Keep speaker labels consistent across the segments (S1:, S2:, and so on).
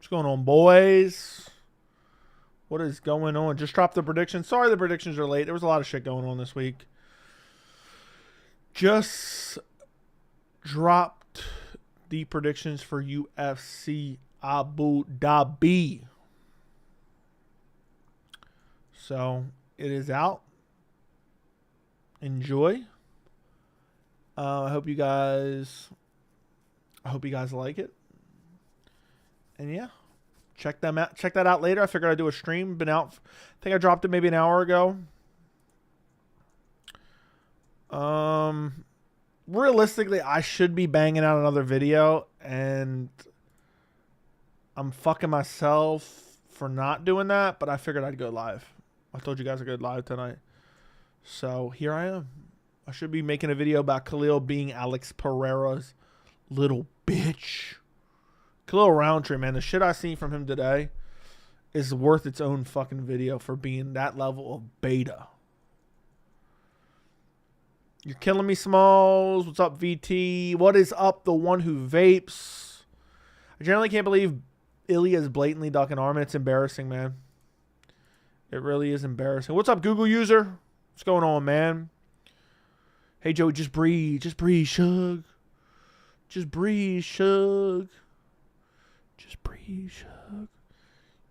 S1: What's going on, boys? What is going on? Just dropped the predictions. Sorry the predictions are late. There was a lot of shit going on this week. Just dropped the predictions for UFC Abu Dhabi. So it is out. Enjoy. I hope you guys like it. And yeah, check that out later. I figured I'd do a stream. Been out. I think I dropped it maybe an hour ago. Realistically, I should be banging out another video, and I'm fucking myself for not doing that, but I figured I'd go live. I told you guys I'd go live tonight. So here I am. I should be making a video about Khalil being Alex Pereira's little bitch. Khalil Rountree, man, the shit I seen from him today is worth its own fucking video for being that level of beta. You're killing me, Smalls. What's up, VT? What is up, the one who vapes? I generally can't believe Ilia is blatantly ducking Arman. It's embarrassing, man. It really is embarrassing. What's up, Google user? What's going on, man? Hey, Joey, just breathe. Just breathe, Shug. Just breathe, Shug. Just breathe, Shug.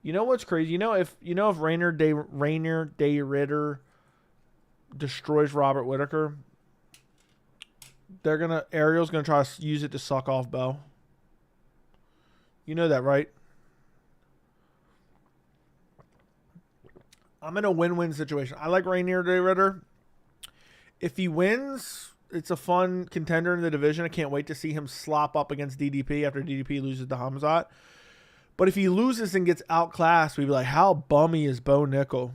S1: You know what's crazy? You know if Rainier Day Ritter destroys Robert Whittaker, Ariel's gonna try to use it to suck off Bo. You know that, right? I'm in a win-win situation. I like Rainier Day Ritter. If he wins, it's a fun contender in the division. I can't wait to see him slop up against DDP after DDP loses to Hamzat. But if he loses and gets outclassed, we'd be like, how bummy is Bo Nickel?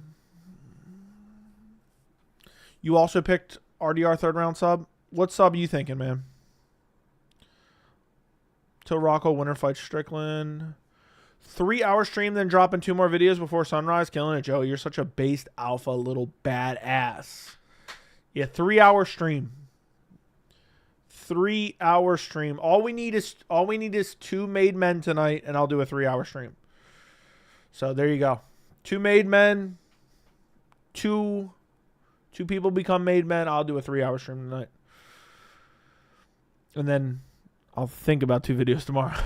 S1: You also picked RDR third round sub. What sub are you thinking, man? Till Rocco winner fights Strickland. 3-hour stream, then dropping 2 more videos before sunrise. Killing it, Joe. You're such a based alpha little badass. Yeah, 3-hour stream. 3-hour stream. All we need is 2 made men tonight, and I'll do a 3-hour stream. So there you go. 2 made men. Two people become made men. I'll do a 3-hour stream tonight. And then I'll think about 2 videos tomorrow.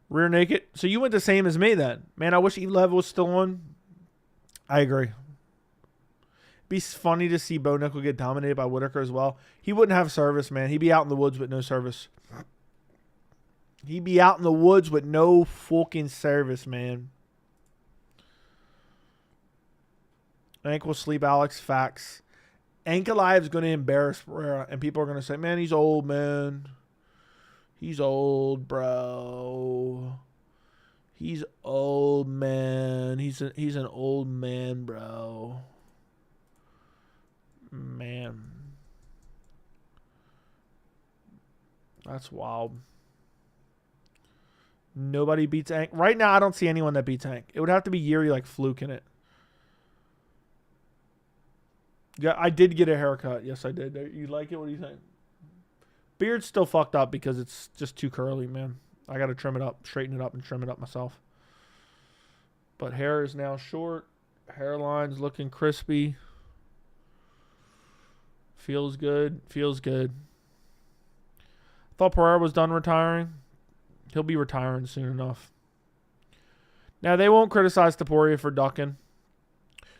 S1: Rear naked. So you went the same as me then. Man, I wish Lev was still on. I agree. Be funny to see Bo Nickel get dominated by Whittaker as well. He wouldn't have service, man. He'd be out in the woods with no service. He'd be out in the woods with no fucking service, man. Ankle sleep, Alex. Facts. Ankalaev's going to embarrass Pereira, and people are going to say, man, he's old, man. He's old, bro. He's old, man. He's an old man, bro. Man. That's wild. Nobody beats Ank. Right now, I don't see anyone that beats Ank. It would have to be Yuri like Fluke in it. Yeah, I did get a haircut. Yes, I did. You like it? What do you think? Beard's still fucked up because it's just too curly, man. I got to trim it up, straighten it up, and trim it up myself. But hair is now short. Hairline's looking crispy. Feels good. Feels good. Thought Pereira was done retiring. He'll be retiring soon enough. Now, they won't criticize Topuria for ducking.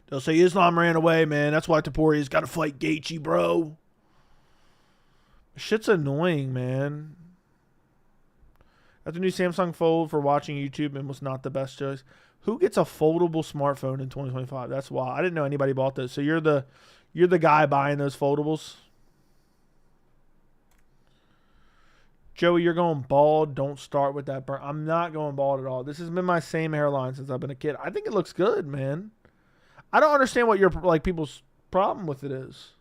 S1: They'll say Islam ran away, man. That's why Topuria's got to fight Gaethje, bro. Shit's annoying, man. Got the new Samsung Fold for watching YouTube and was not the best choice. Who gets a foldable smartphone in 2025? That's wild. I didn't know anybody bought those. So you're the guy buying those foldables. Joey, you're going bald. Don't start with that burn. I'm not going bald at all. This has been my same hairline since I've been a kid. I think it looks good, man. I don't understand what your people's problem with it is.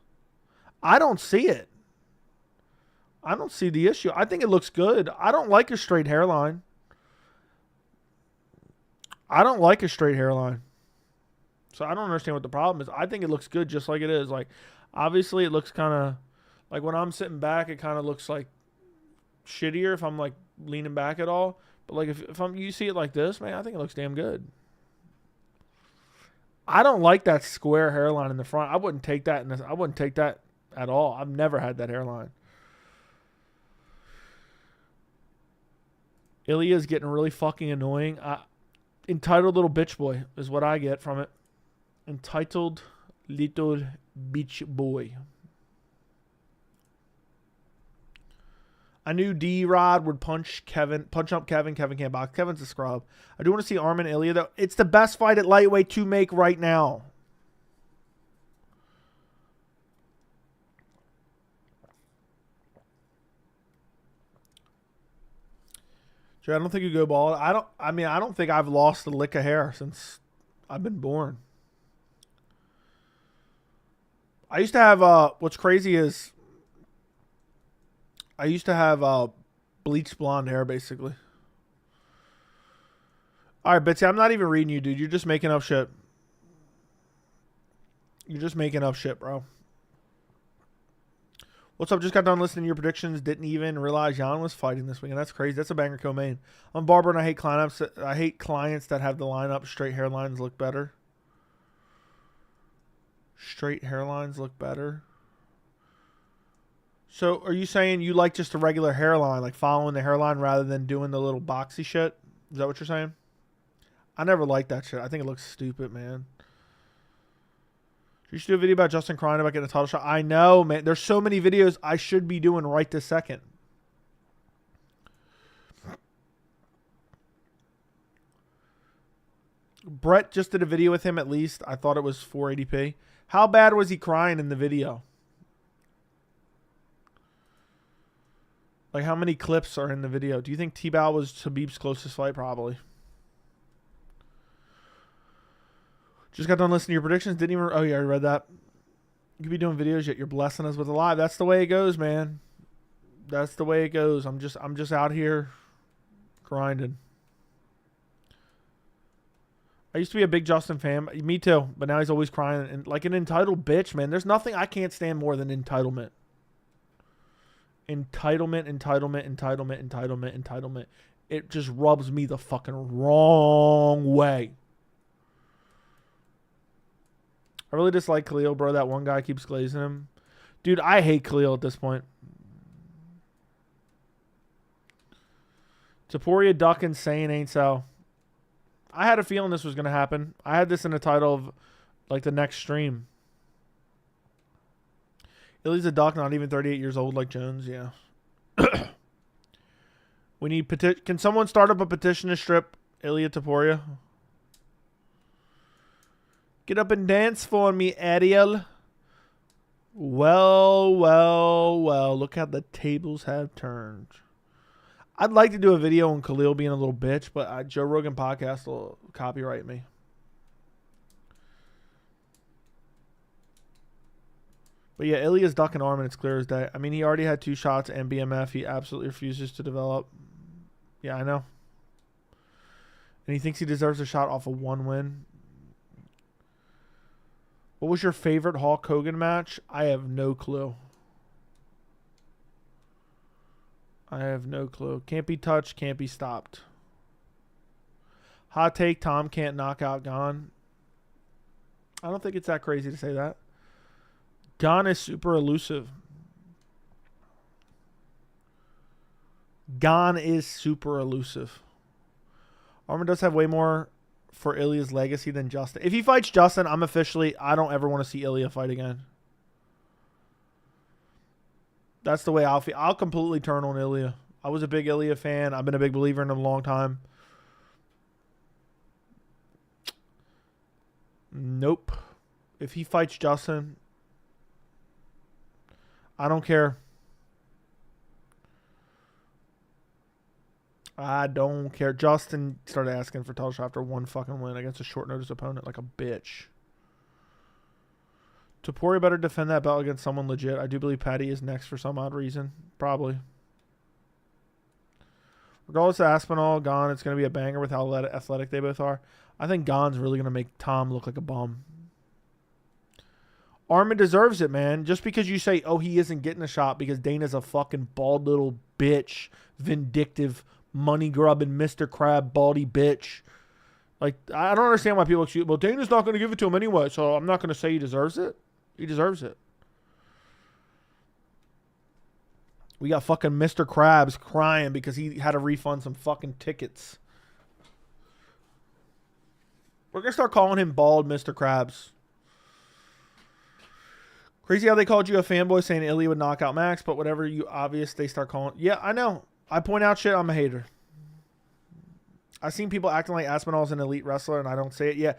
S1: I don't see it. I don't see the issue. I think it looks good. I don't like a straight hairline. So I don't understand what the problem is. I think it looks good just like it is. Like, obviously it looks kind of like when I'm sitting back, it kind of looks like shittier if I'm like leaning back at all. But like if you see it like this, man, I think it looks damn good. I don't like that square hairline in the front. I wouldn't take that I wouldn't take that at all. I've never had that hairline. Ilia's getting really fucking annoying. Entitled little bitch boy is what I get from it. Entitled little bitch boy. I knew D-Rod would punch up Kevin. Kevin can't box. Kevin's a scrub. I do want to see Arman Ilia, though. It's the best fight at lightweight to make right now. Joe, I don't think you go bald. I don't think I've lost a lick of hair since I've been born. I used to have, what's crazy is, I used to have bleached blonde hair, basically. All right, Bitsy, I'm not even reading you, dude. You're just making up shit. You're just making up shit, bro. What's up? Just got done listening to your predictions. Didn't even realize Jan was fighting this weekend. That's crazy. That's a banger co-main. I'm Barber, and I hate clients. I hate clients that have the lineup. Straight hairlines look better. Straight hairlines look better. So, are you saying you like just a regular hairline, like following the hairline rather than doing the little boxy shit? Is that what you're saying? I never liked that shit. I think it looks stupid, man. You should do a video about Justin crying about getting a title shot. I know, man. There's so many videos I should be doing right this second. Brett just did a video with him at least. I thought it was 480p. How bad was he crying in the video? Like, how many clips are in the video? Do you think T-Bow was Khabib's closest fight? Probably. Just got done listening to your predictions. Didn't even... Oh, yeah, I read that. You could be doing videos, yet you're blessing us with a live. That's the way it goes, man. That's the way it goes. I'm just out here grinding. I used to be a big Justin fan. Me too. But now he's always crying. And like an entitled bitch, man. There's nothing I can't stand more than entitlement. Entitlement. It just rubs me the fucking wrong way. I really dislike Khalil, bro. That one guy keeps glazing him. Dude, I hate Khalil at this point. Topuria ducking, saying ain't so. I had a feeling this was going to happen. I had this in the title of like the next stream. Ilia's a duck, not even 38 years old like Jones. Yeah. We need petition. Can someone start up a petition to strip Ilia Topuria? Get up and dance for me, Ariel. Well. Look how the tables have turned. I'd like to do a video on Khalil being a little bitch, but Joe Rogan podcast will copyright me. But yeah, Ilia's ducking Arman. It's clear as day. I mean, he already had 2 shots at BMF. He absolutely refuses to develop. Yeah, I know. And he thinks he deserves a shot off of 1 win. What was your favorite Hulk Hogan match? I have no clue. Can't be touched, can't be stopped. Hot take, Tom can't knock out Gane. I don't think it's that crazy to say that. Gane is super elusive. Arman does have way more for Ilia's legacy than Justin. If he fights Justin, I don't ever want to see Ilia fight again. That's the way I'll feel. I'll completely turn on Ilia. I was a big Ilia fan. I've been a big believer in him a long time. Nope. If he fights Justin, I don't care. I don't care. Justin started asking for title shot after 1 fucking win against a short notice opponent like a bitch. Topuria better defend that belt against someone legit. I do believe Patty is next for some odd reason. Probably. Regardless of Aspinall, Gane, it's going to be a banger with how athletic they both are. I think Gane's really going to make Tom look like a bum. Arman deserves it, man. Just because you say, oh, he isn't getting a shot because Dana's a fucking bald little bitch, vindictive money grubbing Mr. Crab, baldy bitch. Like, I don't understand why people excuse. Well, Dana's not going to give it to him anyway, so I'm not going to say he deserves it. He deserves it. We got fucking Mr. Krabs crying because he had to refund some fucking tickets. We're going to start calling him bald Mr. Krabs. Crazy how they called you a fanboy saying Ilia would knock out Max, but whatever you obvious, they start calling. Yeah, I know. I point out shit, I'm a hater. I've seen people acting like Aspinall's an elite wrestler, and I don't say it. Yeah,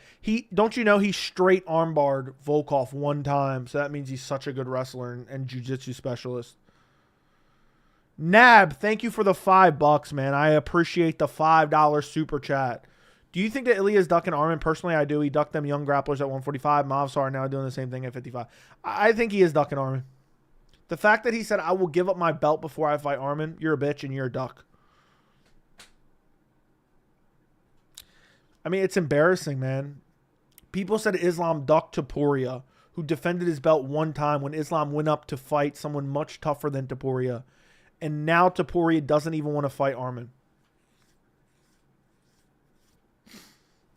S1: don't you know he straight armbarred Volkov one time, so that means he's such a good wrestler and jiu-jitsu specialist. Nab, thank you for the $5, man. I appreciate the $5 super chat. Do you think that Ilia's ducking Arman? Personally, I do. He ducked them young grapplers at 145. Mavsar are now doing the same thing at 55. I think he is ducking Arman. The fact that he said, I will give up my belt before I fight Arman, you're a bitch and you're a duck. I mean, it's embarrassing, man. People said Islam ducked Topuria, who defended his belt one time when Islam went up to fight someone much tougher than Topuria. And now Topuria doesn't even want to fight Arman.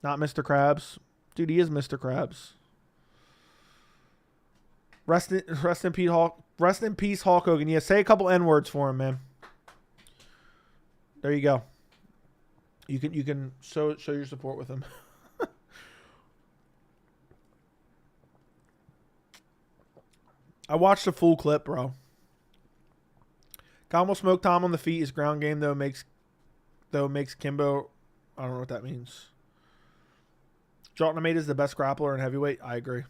S1: Not Mr. Krabs. Dude, he is Mr. Krabs. Rest in peace, Hulk Hogan. Yeah, say a couple N-words for him, man. There you go. You can show your support with him. I watched the full clip, bro. Khan will smoke Tom on the feet. His ground game makes Kimbo. I don't know what that means. Jalton Almeida is the best grappler in heavyweight. I agree.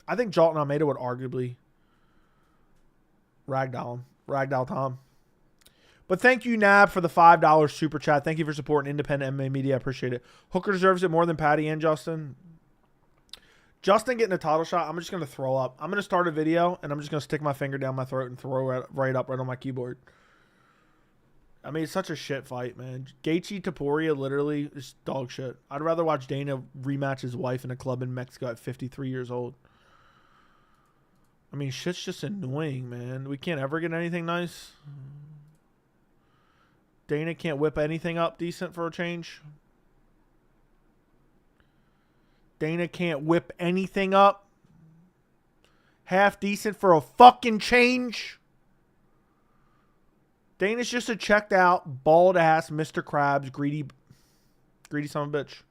S1: I think Jalton Almeida would arguably ragdoll Tom. But thank you, Nab, for the $5 super chat. Thank you for supporting independent MMA media. I appreciate it. Hooker deserves it more than Patty and Justin. Justin getting a title shot, I'm just going to throw up. I'm going to start a video, and I'm just going to stick my finger down my throat and throw it right on my keyboard. I mean, it's such a shit fight, man. Gaethje Topuria literally is dog shit. I'd rather watch Dana rematch his wife in a club in Mexico at 53 years old. I mean, shit's just annoying, man. We can't ever get anything nice. Dana can't whip anything up decent for a change. Dana can't whip anything up half decent for a fucking change. Dana's just a checked out, bald ass Mr. Krabs, greedy son of a bitch.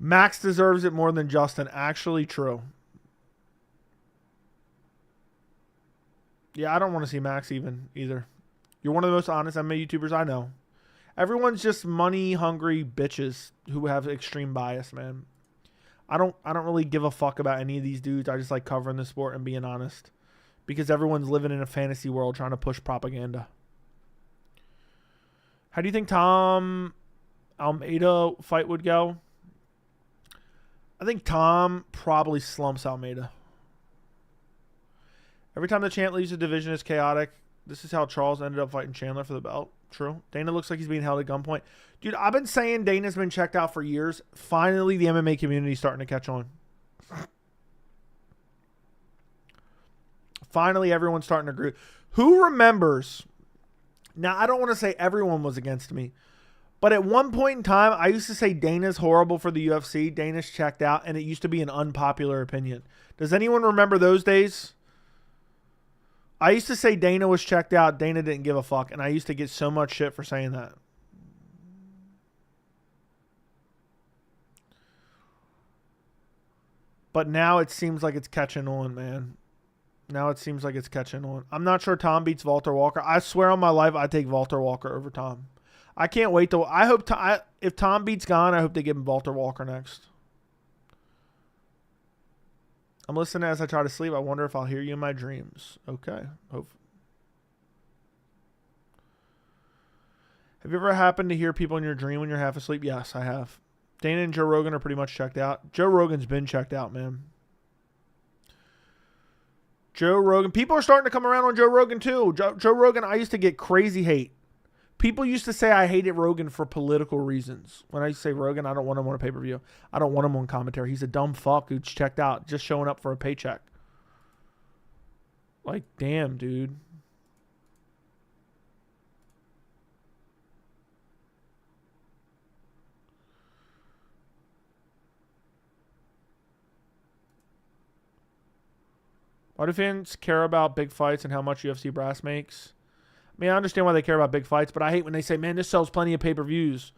S1: Max deserves it more than Justin. Actually true. Yeah, I don't want to see Max either. You're one of the most honest MMA YouTubers I know. Everyone's just money hungry bitches who have extreme bias, man. I don't really give a fuck about any of these dudes. I just like covering the sport and being honest. Because everyone's living in a fantasy world trying to push propaganda. How do you think Tom Almeida fight would go? I think Tom probably slumps Almeida. Every time the champ leaves the division is chaotic. This is how Charles ended up fighting Chandler for the belt. True. Dana looks like he's being held at gunpoint. Dude, I've been saying Dana's been checked out for years. Finally, the MMA community is starting to catch on. Finally, everyone's starting to agree. Who remembers? Now, I don't want to say everyone was against me. But at one point in time, I used to say Dana's horrible for the UFC. Dana's checked out. And it used to be an unpopular opinion. Does anyone remember those days? I used to say Dana was checked out. Dana didn't give a fuck. And I used to get so much shit for saying that. But now it seems like it's catching on, man. Now it seems like it's catching on. I'm not sure Tom beats Walter Walker. I swear on my life, I take Walter Walker over Tom. I can't wait to. I hope if Tom beats Gane, I hope they give him Walter Walker next. I'm listening as I try to sleep. I wonder if I'll hear you in my dreams. Okay. Hope. Have you ever happened to hear people in your dream when you're half asleep? Yes, I have. Dana and Joe Rogan are pretty much checked out. Joe Rogan's been checked out, man. Joe Rogan. People are starting to come around on Joe Rogan too. Joe Rogan, I used to get crazy hate. People used to say I hated Rogan for political reasons. When I used to say Rogan, I don't want him on a pay-per-view. I don't want him on commentary. He's a dumb fuck who's checked out, just showing up for a paycheck. Like, damn, dude. Why do fans care about big fights and how much UFC brass makes? I mean, I understand why they care about big fights, but I hate when they say, man, this sells plenty of pay-per-views.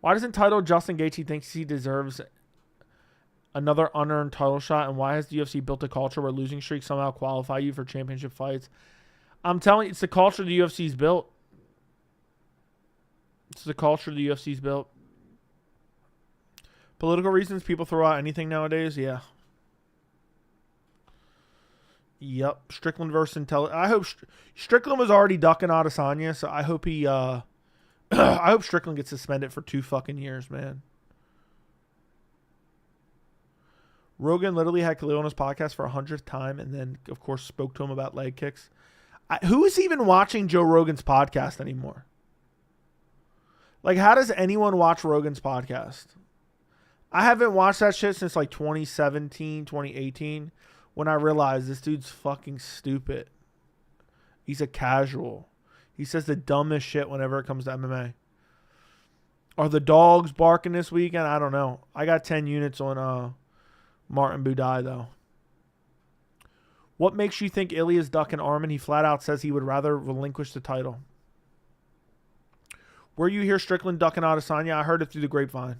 S1: Why doesn't title Justin Gaethje thinks he deserves another unearned title shot? And why has the UFC built a culture where losing streaks somehow qualify you for championship fights? I'm telling you, it's the culture the UFC's built. It's the culture the UFC's built. Political reasons, people throw out anything nowadays. Yeah. Yep. Strickland versus I hope Strickland was already ducking Adesanya, so I hope he I hope Strickland gets suspended for 2 fucking years, man. Rogan literally had Khalil on his podcast for 100th time and then, of course, spoke to him about leg kicks. Who is even watching Joe Rogan's podcast anymore? Like, how does anyone watch Rogan's podcast? I haven't watched that shit since like 2017, 2018, when I realized this dude's fucking stupid. He's a casual. He says the dumbest shit whenever it comes to MMA. Are the dogs barking this weekend? I don't know. I got 10 units on Martin Budai, though. What makes you think Ilia's ducking Arman? He flat out says he would rather relinquish the title. Where you hear Strickland ducking Adesanya? I heard it through the grapevine.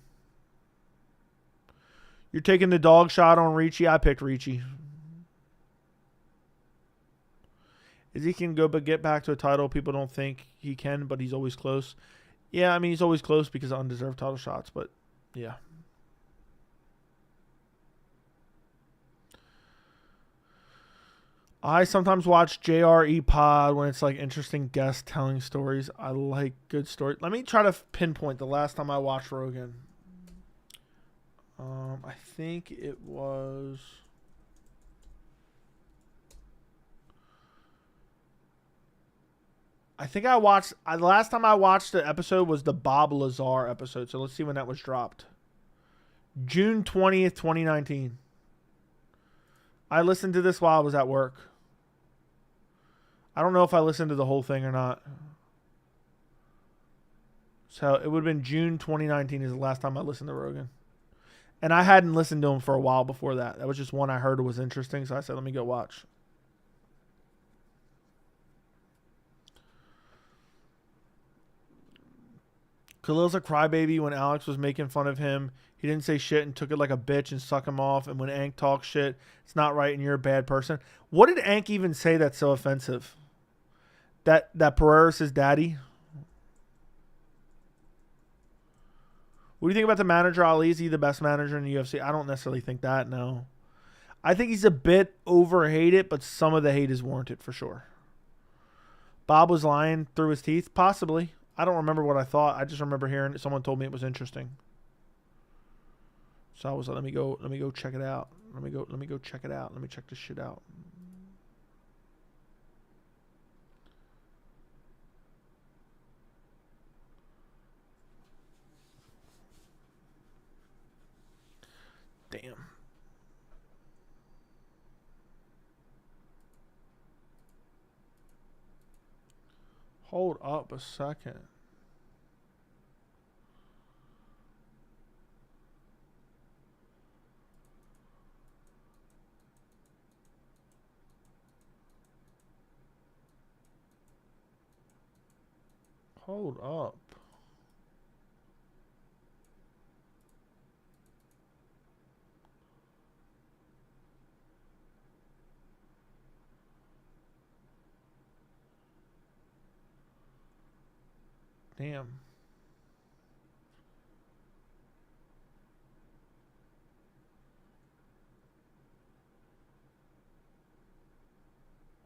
S1: You're taking the dog shot on Ricci? I picked Ricci. Is he can go but get back to a title? People don't think he can, but he's always close. Yeah, I mean, he's always close because of undeserved title shots, but yeah. I sometimes watch JRE Pod when it's like interesting guests telling stories. I like good stories. Let me try to pinpoint the last time I watched Rogan. I think it was... I think I watched... the last time I watched the episode was the Bob Lazar episode. So let's see when that was dropped. June 20th, 2019. I listened to this while I was at work. I don't know if I listened to the whole thing or not. So it would have been June 2019 is the last time I listened to Rogan. And I hadn't listened to him for a while before that. That was just one I heard was interesting. So I said, let me go watch. Khalil's a crybaby. When Alex was making fun of him, he didn't say shit and took it like a bitch and suck him off. And when Ank talks shit, it's not right and you're a bad person. What did Ank even say that's so offensive? That Pereira's his daddy? What do you think about the manager, Ali? Is he the best manager in the UFC? I don't necessarily think that, no. I think he's a bit overhated, but some of the hate is warranted for sure. Bob was lying through his teeth? Possibly. I don't remember what I thought. I just remember hearing it. Someone told me it was interesting. So I was like, let me go check it out. Let me go check it out. Let me check this shit out. Damn. Hold up a second. Hold up. Damn.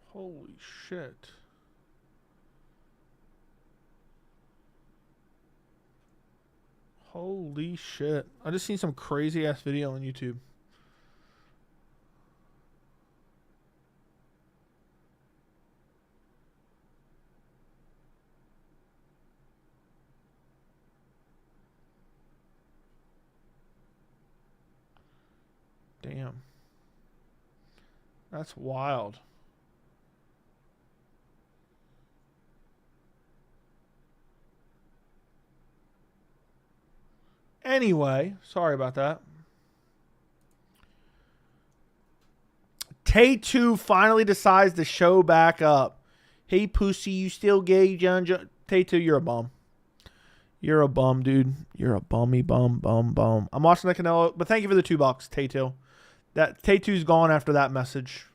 S1: Holy shit. Holy shit. I just seen some crazy ass video on YouTube. Damn. That's wild. Anyway, sorry about that. Tay2 finally decides to show back up. Hey, pussy, you still gay, John? Tay2, you're a bum. You're a bum, dude. You're a bummy bum. I'm watching the Canelo, but thank you for the $2, Tay2. That Tay2's gone after that message.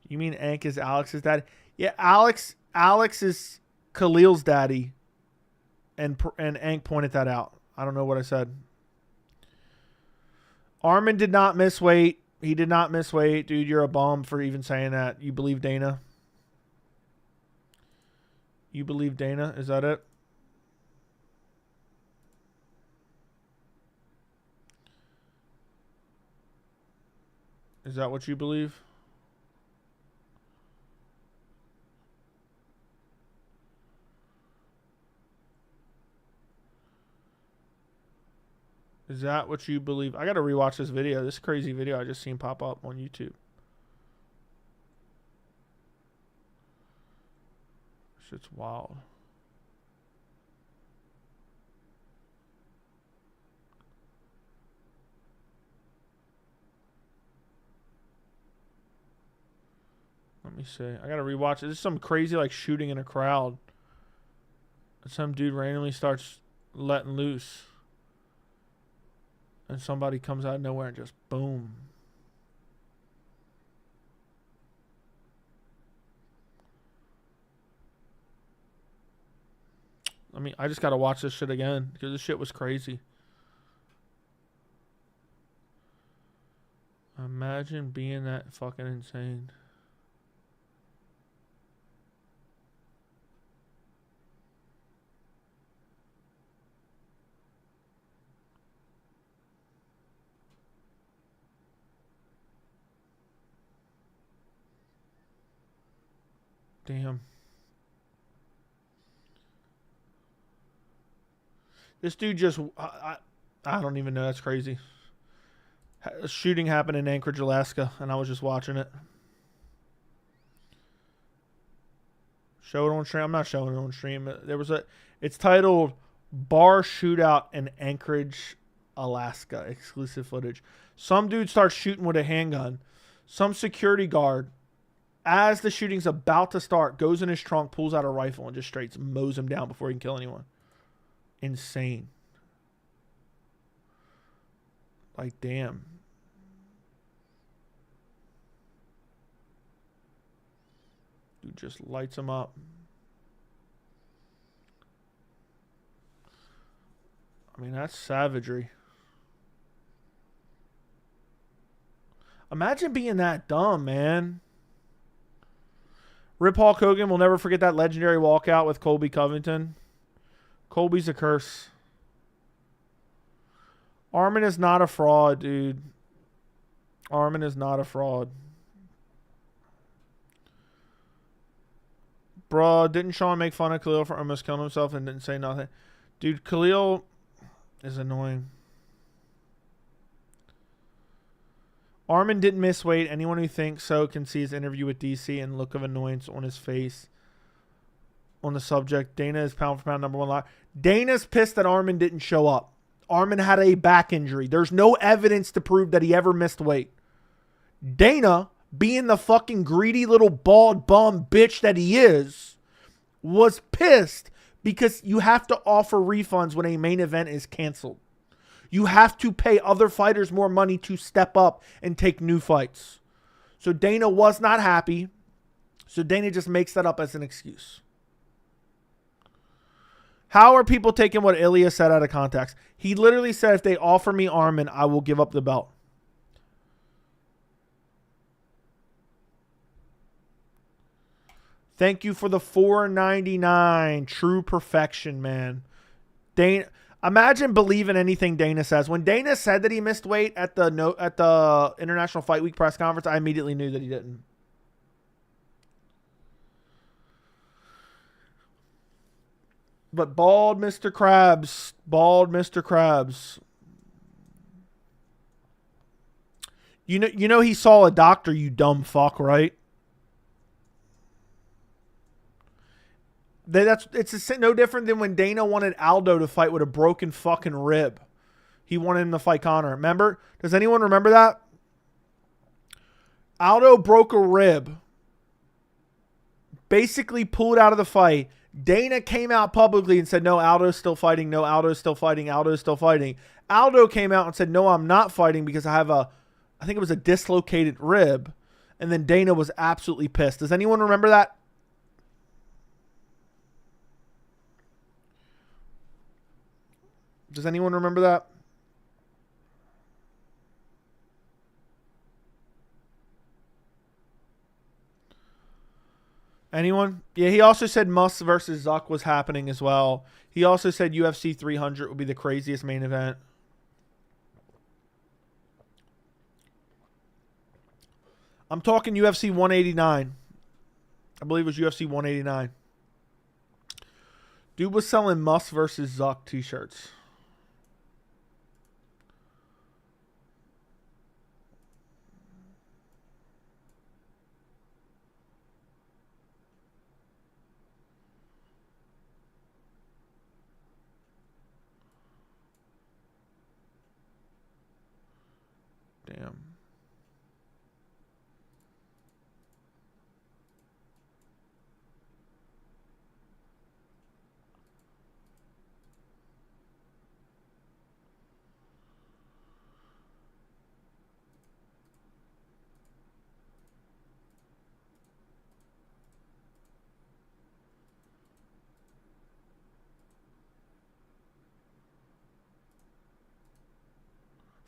S1: You mean Ank is Alex's dad? Yeah, Alex is Khalil's daddy, and Ank pointed that out. I don't know what I said. Arman did not miss weight. He did not miss weight. Dude, you're a bum for even saying that. You believe Dana? You believe Dana? Is that it? Is that what you believe? Is that what you believe? I got to rewatch this video. This crazy video I just seen pop up on YouTube. Shit's wild. Let me see. I got to rewatch it. This is some crazy like shooting in a crowd. Some dude randomly starts letting loose. And somebody comes out of nowhere and just boom. I just got to watch this shit again because this shit was crazy. Imagine being that fucking insane. Damn. This dude just... I don't even know. That's crazy. A shooting happened in Anchorage, Alaska, and I was just watching it. Show it on stream. I'm not showing it on stream. It's titled Bar Shootout in Anchorage, Alaska. Exclusive footage. Some dude starts shooting with a handgun. Some security guard, as the shooting's about to start, goes in his trunk, pulls out a rifle, and just straight mows him down before he can kill anyone. Insane. Like, damn. Dude just lights him up. I mean, that's savagery. Imagine being that dumb, man. Rip Hulk Hogan will never forget that legendary walkout with Colby Covington. Colby's a curse. Arman is not a fraud, dude. Arman is not a fraud. Bruh, didn't Sean make fun of Khalil for almost killing himself and didn't say nothing? Dude, Khalil is annoying. Arman didn't miss weight. Anyone who thinks so can see his interview with DC and look of annoyance on his face on the subject. Dana is pound for pound #1 liar. Dana's pissed that Arman didn't show up. Arman had a back injury. There's no evidence to prove that he ever missed weight. Dana, being the fucking greedy little bald bum bitch that he is, was pissed because you have to offer refunds when a main event is canceled. You have to pay other fighters more money to step up and take new fights. So Dana was not happy. So Dana just makes that up as an excuse. How are people taking what Ilia said out of context? He literally said, if they offer me Arman, I will give up the belt. Thank you for the $4.99. True perfection, man. Dana, imagine believing anything Dana says. When Dana said that he missed weight at the International Fight Week press conference, I immediately knew that he didn't. But bald Mr. Krabs. Bald Mr. Krabs. You know he saw a doctor, you dumb fuck, right? It's no different than when Dana wanted Aldo to fight with a broken fucking rib. He wanted him to fight Conor. Remember? Does anyone remember that? Aldo broke a rib. Basically pulled out of the fight. Dana came out publicly and said, no, Aldo's still fighting. No, Aldo's still fighting. Aldo's still fighting. Aldo came out and said, no, I'm not fighting because I have I think it was a dislocated rib. And then Dana was absolutely pissed. Does anyone remember that? Does anyone remember that? Anyone? Yeah, he also said Musk versus Zuck was happening as well. He also said UFC 300 would be the craziest main event. I'm talking UFC 189. I believe it was UFC 189. Dude was selling Musk versus Zuck t-shirts. Damn.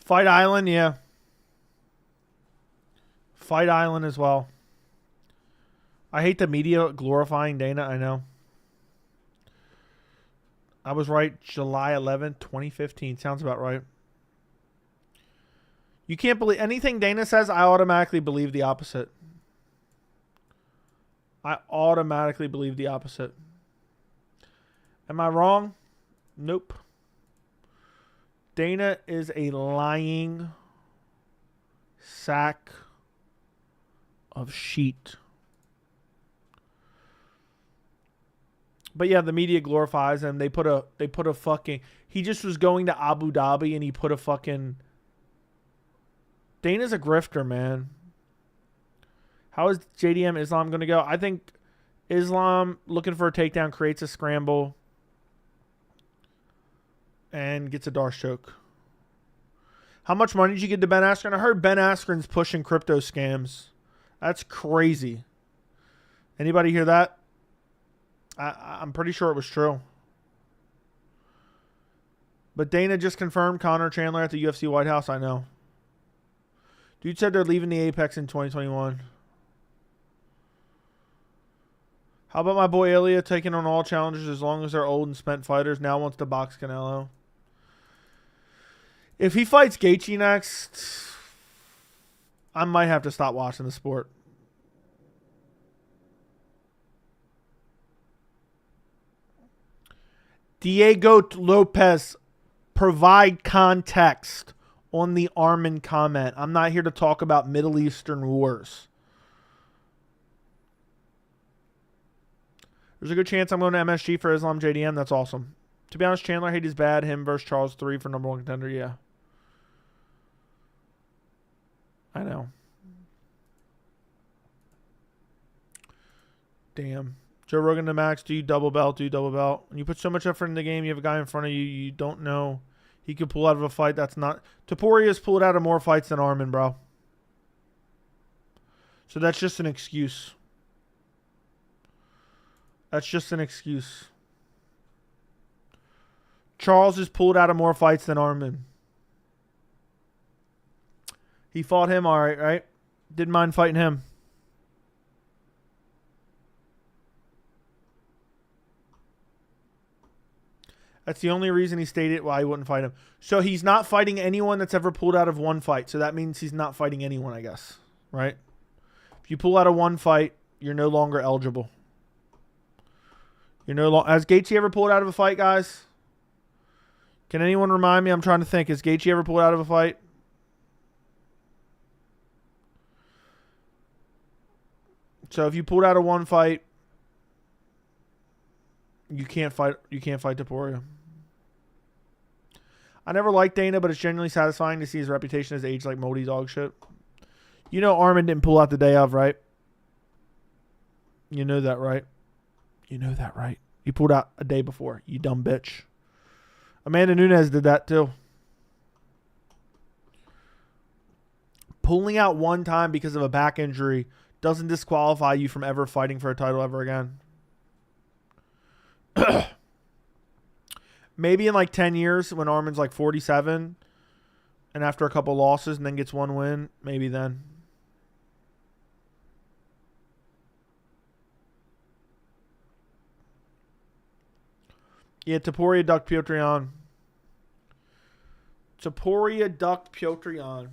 S1: Fight Island, yeah. Fight Island as well. I hate the media glorifying Dana, I know. I was right, July 11th, 2015. Sounds about right. You can't believe anything Dana says, I automatically believe the opposite. I automatically believe the opposite. Am I wrong? Nope. Dana is a lying sack of sheet. But yeah, the media glorifies him. They put a fucking, he just was going to Abu Dhabi and he put a fucking, Dana's a grifter, man. How is JDM Islam going to go? I think Islam looking for a takedown creates a scramble and gets a Darce choke. How much money did you get to Ben Askren? I heard Ben Askren's pushing crypto scams. That's crazy. Anybody hear that? I'm pretty sure it was true. But Dana just confirmed Conor Chandler at the UFC White House. I know. Dude said they're leaving the Apex in 2021. How about my boy Ilia taking on all challengers as long as they're old and spent fighters? Now wants to box Canelo. If he fights Gaethje next, I might have to stop watching the sport. Diego Lopez, provide context on the Arman comment. I'm not here to talk about Middle Eastern wars. There's a good chance I'm going to MSG for Islam JDM. That's awesome. To be honest, Chandler hate is bad. Him versus Charles 3 for #1 contender. Yeah. I know. Damn. Joe Rogan to Max, do you double belt? Do you double belt? When you put so much effort in the game, you have a guy in front of you, you don't know he could pull out of a fight. That's not... Topuria's pulled out of more fights than Arman, bro. So that's just an excuse. That's just an excuse. Charles has pulled out of more fights than Arman. He fought him all right? Didn't mind fighting him. That's the only reason he stated why he wouldn't fight him. So he's not fighting anyone that's ever pulled out of one fight. So that means he's not fighting anyone, I guess. Right? If you pull out of one fight, you're no longer eligible. You're no longer... Has Gaethje ever pulled out of a fight, guys? Can anyone remind me? I'm trying to think. Has Gaethje ever pulled out of a fight? So if you pulled out of one fight, you can't fight Topuria. I never liked Dana, but it's genuinely satisfying to see his reputation as aged like moldy dog shit. You know Arman didn't pull out the day of, right? You know that, right? You know that, right? He pulled out a day before, you dumb bitch. Amanda Nunes did that too. Pulling out one time because of a back injury doesn't disqualify you from ever fighting for a title ever again. Maybe in like 10 years when Arman's like 47 and after a couple losses and then gets one win, maybe then. Yeah, Topuria ducked Piotrian. Topuria ducked Piotrian.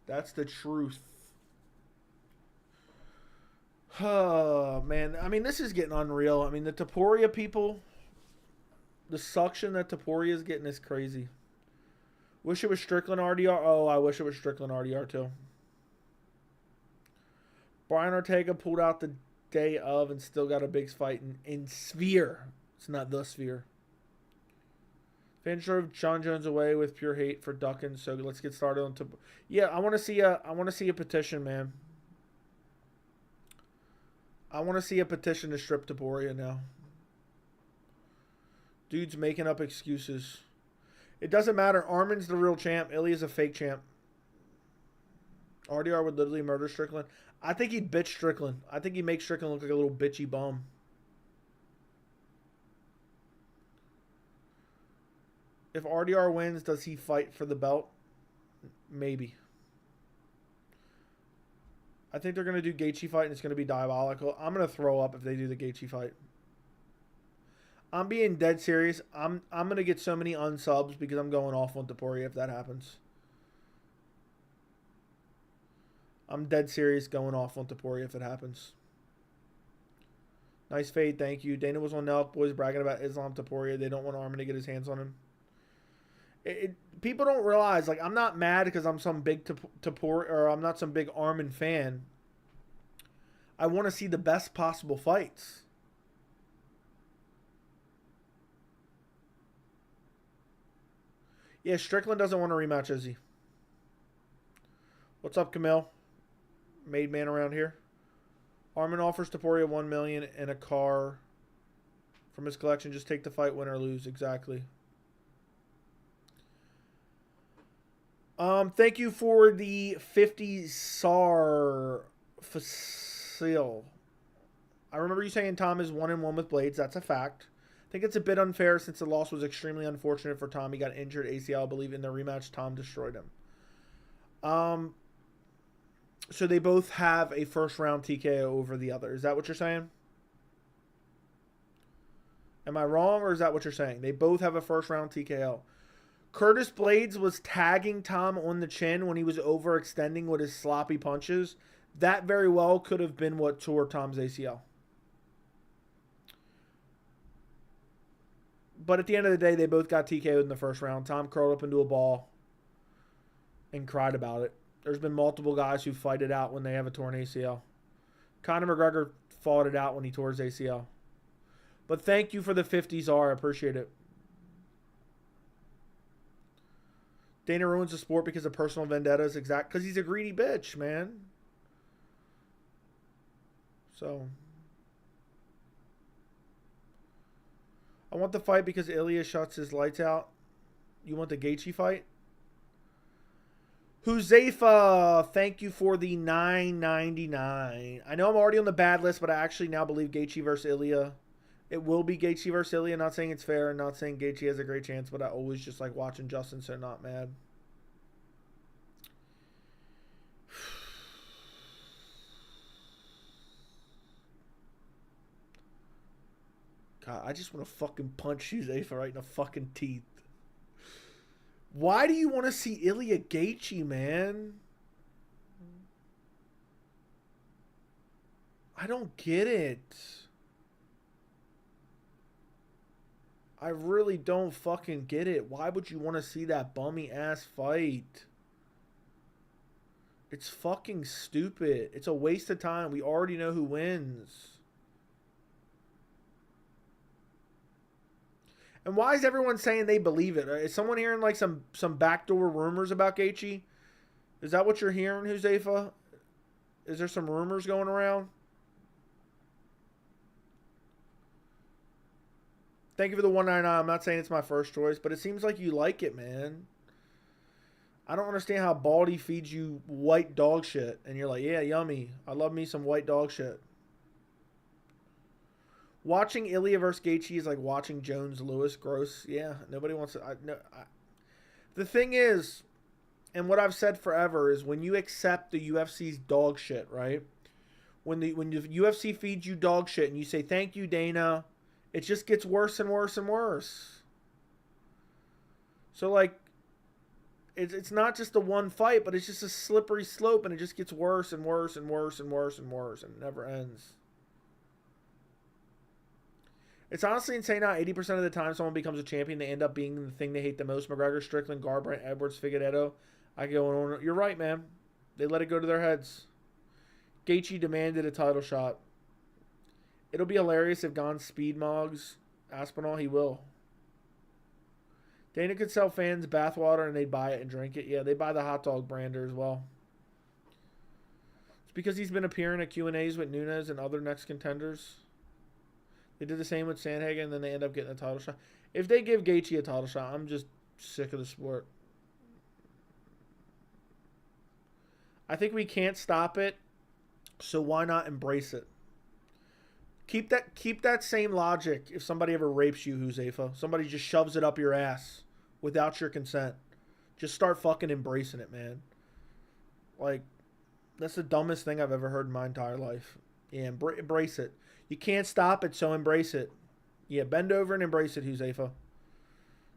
S1: That's the truth. Oh, man. I mean, this is getting unreal. I mean, the Topuria people, the suction that Topuria is getting is crazy. Wish it was Strickland RDR. Oh, I wish it was Strickland RDR too. Brian Ortega pulled out the day of and still got a big fight in Sphere. It's not the Sphere. Fans drove John Jones away with pure hate for ducking. So let's get started on. Yeah, I want to see a petition, man. I want to see a petition to strip Topuria now. Dude's making up excuses. It doesn't matter. Arman's the real champ. Ilia's a fake champ. RDR would literally murder Strickland. I think he'd bitch Strickland. I think he'd make Strickland look like a little bitchy bum. If RDR wins, does he fight for the belt? Maybe. I think they're going to do Gaethje fight and it's going to be diabolical. I'm going to throw up if they do the Gaethje fight. I'm being dead serious. I'm going to get so many unsubs because I'm going off on Topuria if that happens. I'm dead serious going off on Topuria if it happens. Nice fade, thank you. Dana was on Nelk Boys bragging about Islam Topuria. They don't want Arman to get his hands on him. People don't realize, like, I'm not mad because I'm some big Topuria or I'm not some big Arman fan. I want to see the best possible fights. Yeah, Strickland doesn't want a rematch, is he? What's up, Camille? Made man around here. Arman offers Topuria $1 million and a car from his collection. Just take the fight, win or lose. Exactly. Thank you for the 50 SAR Facile. I remember you saying Tom is 1-1 with blades. That's a fact. I think it's a bit unfair since the loss was extremely unfortunate for Tom. He got injured ACL. I believe in the rematch, Tom destroyed him. So they both have a first-round TKO over the other. Is that what you're saying? Am I wrong, or is that what you're saying? They both have a first-round TKO. Curtis Blades was tagging Tom on the chin when he was overextending with his sloppy punches. That very well could have been what tore Tom's ACL. But at the end of the day, they both got TKO'd in the first round. Tom curled up into a ball and cried about it. There's been multiple guys who fight it out when they have a torn ACL. Conor McGregor fought it out when he tore his ACL. But thank you for the 50s R. I appreciate it. Dana ruins the sport because of personal vendettas. Exact, because he's a greedy bitch, man. So I want the fight because Ilia shuts his lights out. You want the Gaethje fight? Huzefa, thank you for the $9.99. I know I'm already on the bad list, but I actually now believe Gaethje versus Ilia. It will be Gaethje versus Ilia. Not saying it's fair and not saying Gaethje has a great chance, but I always just like watching Justin, so not mad. God, I just want to fucking punch Huzefa right in the fucking teeth. Why do you want to see Ilia Gaethje, man? I don't get it. I really don't fucking get it. Why would you want to see that bummy ass fight? It's fucking stupid. It's a waste of time. We already know who wins. And why is everyone saying they believe it? Is someone hearing like some backdoor rumors about Gaethje? Is that what you're hearing, Huzefa? Is there some rumors going around? Thank you for the 199. I'm not saying it's my first choice, but it seems like you like it, man. I don't understand how Baldy feeds you white dog shit. And you're like, yeah, yummy. I love me some white dog shit. Watching Ilia versus Gaethje is like watching Jones Lewis. Gross. Yeah, nobody wants to. The thing is, and what I've said forever is when you accept the UFC's dog shit, right? When the UFC feeds you dog shit and you say, thank you, Dana, it just gets worse and worse and worse. So, like, it's not just the one fight, but it's just a slippery slope, and it just gets worse and worse and worse and worse and worse, and it never ends. It's honestly insane how 80% of the time someone becomes a champion, they end up being the thing they hate the most. McGregor, Strickland, Garbrandt, Edwards, Figueiredo. I go on. You're right, man. They let it go to their heads. Gaethje demanded a title shot. It'll be hilarious if Gane speed mogs Aspinall. He will. Dana could sell fans bathwater and they'd buy it and drink it. Yeah, they buy the hot dog brander as well. It's because he's been appearing at Q&As with Nunes and other next contenders. They did the same with Sandhagen, and then they end up getting a title shot. If they give Gaethje a title shot, I'm just sick of the sport. I think we can't stop it, so why not embrace it? Keep that same logic if somebody ever rapes you, Huzefa. Somebody just shoves it up your ass without your consent. Just start fucking embracing it, man. Like, that's the dumbest thing I've ever heard in my entire life. Yeah, embrace it. You can't stop it, so embrace it. Yeah, bend over and embrace it, Huzefa.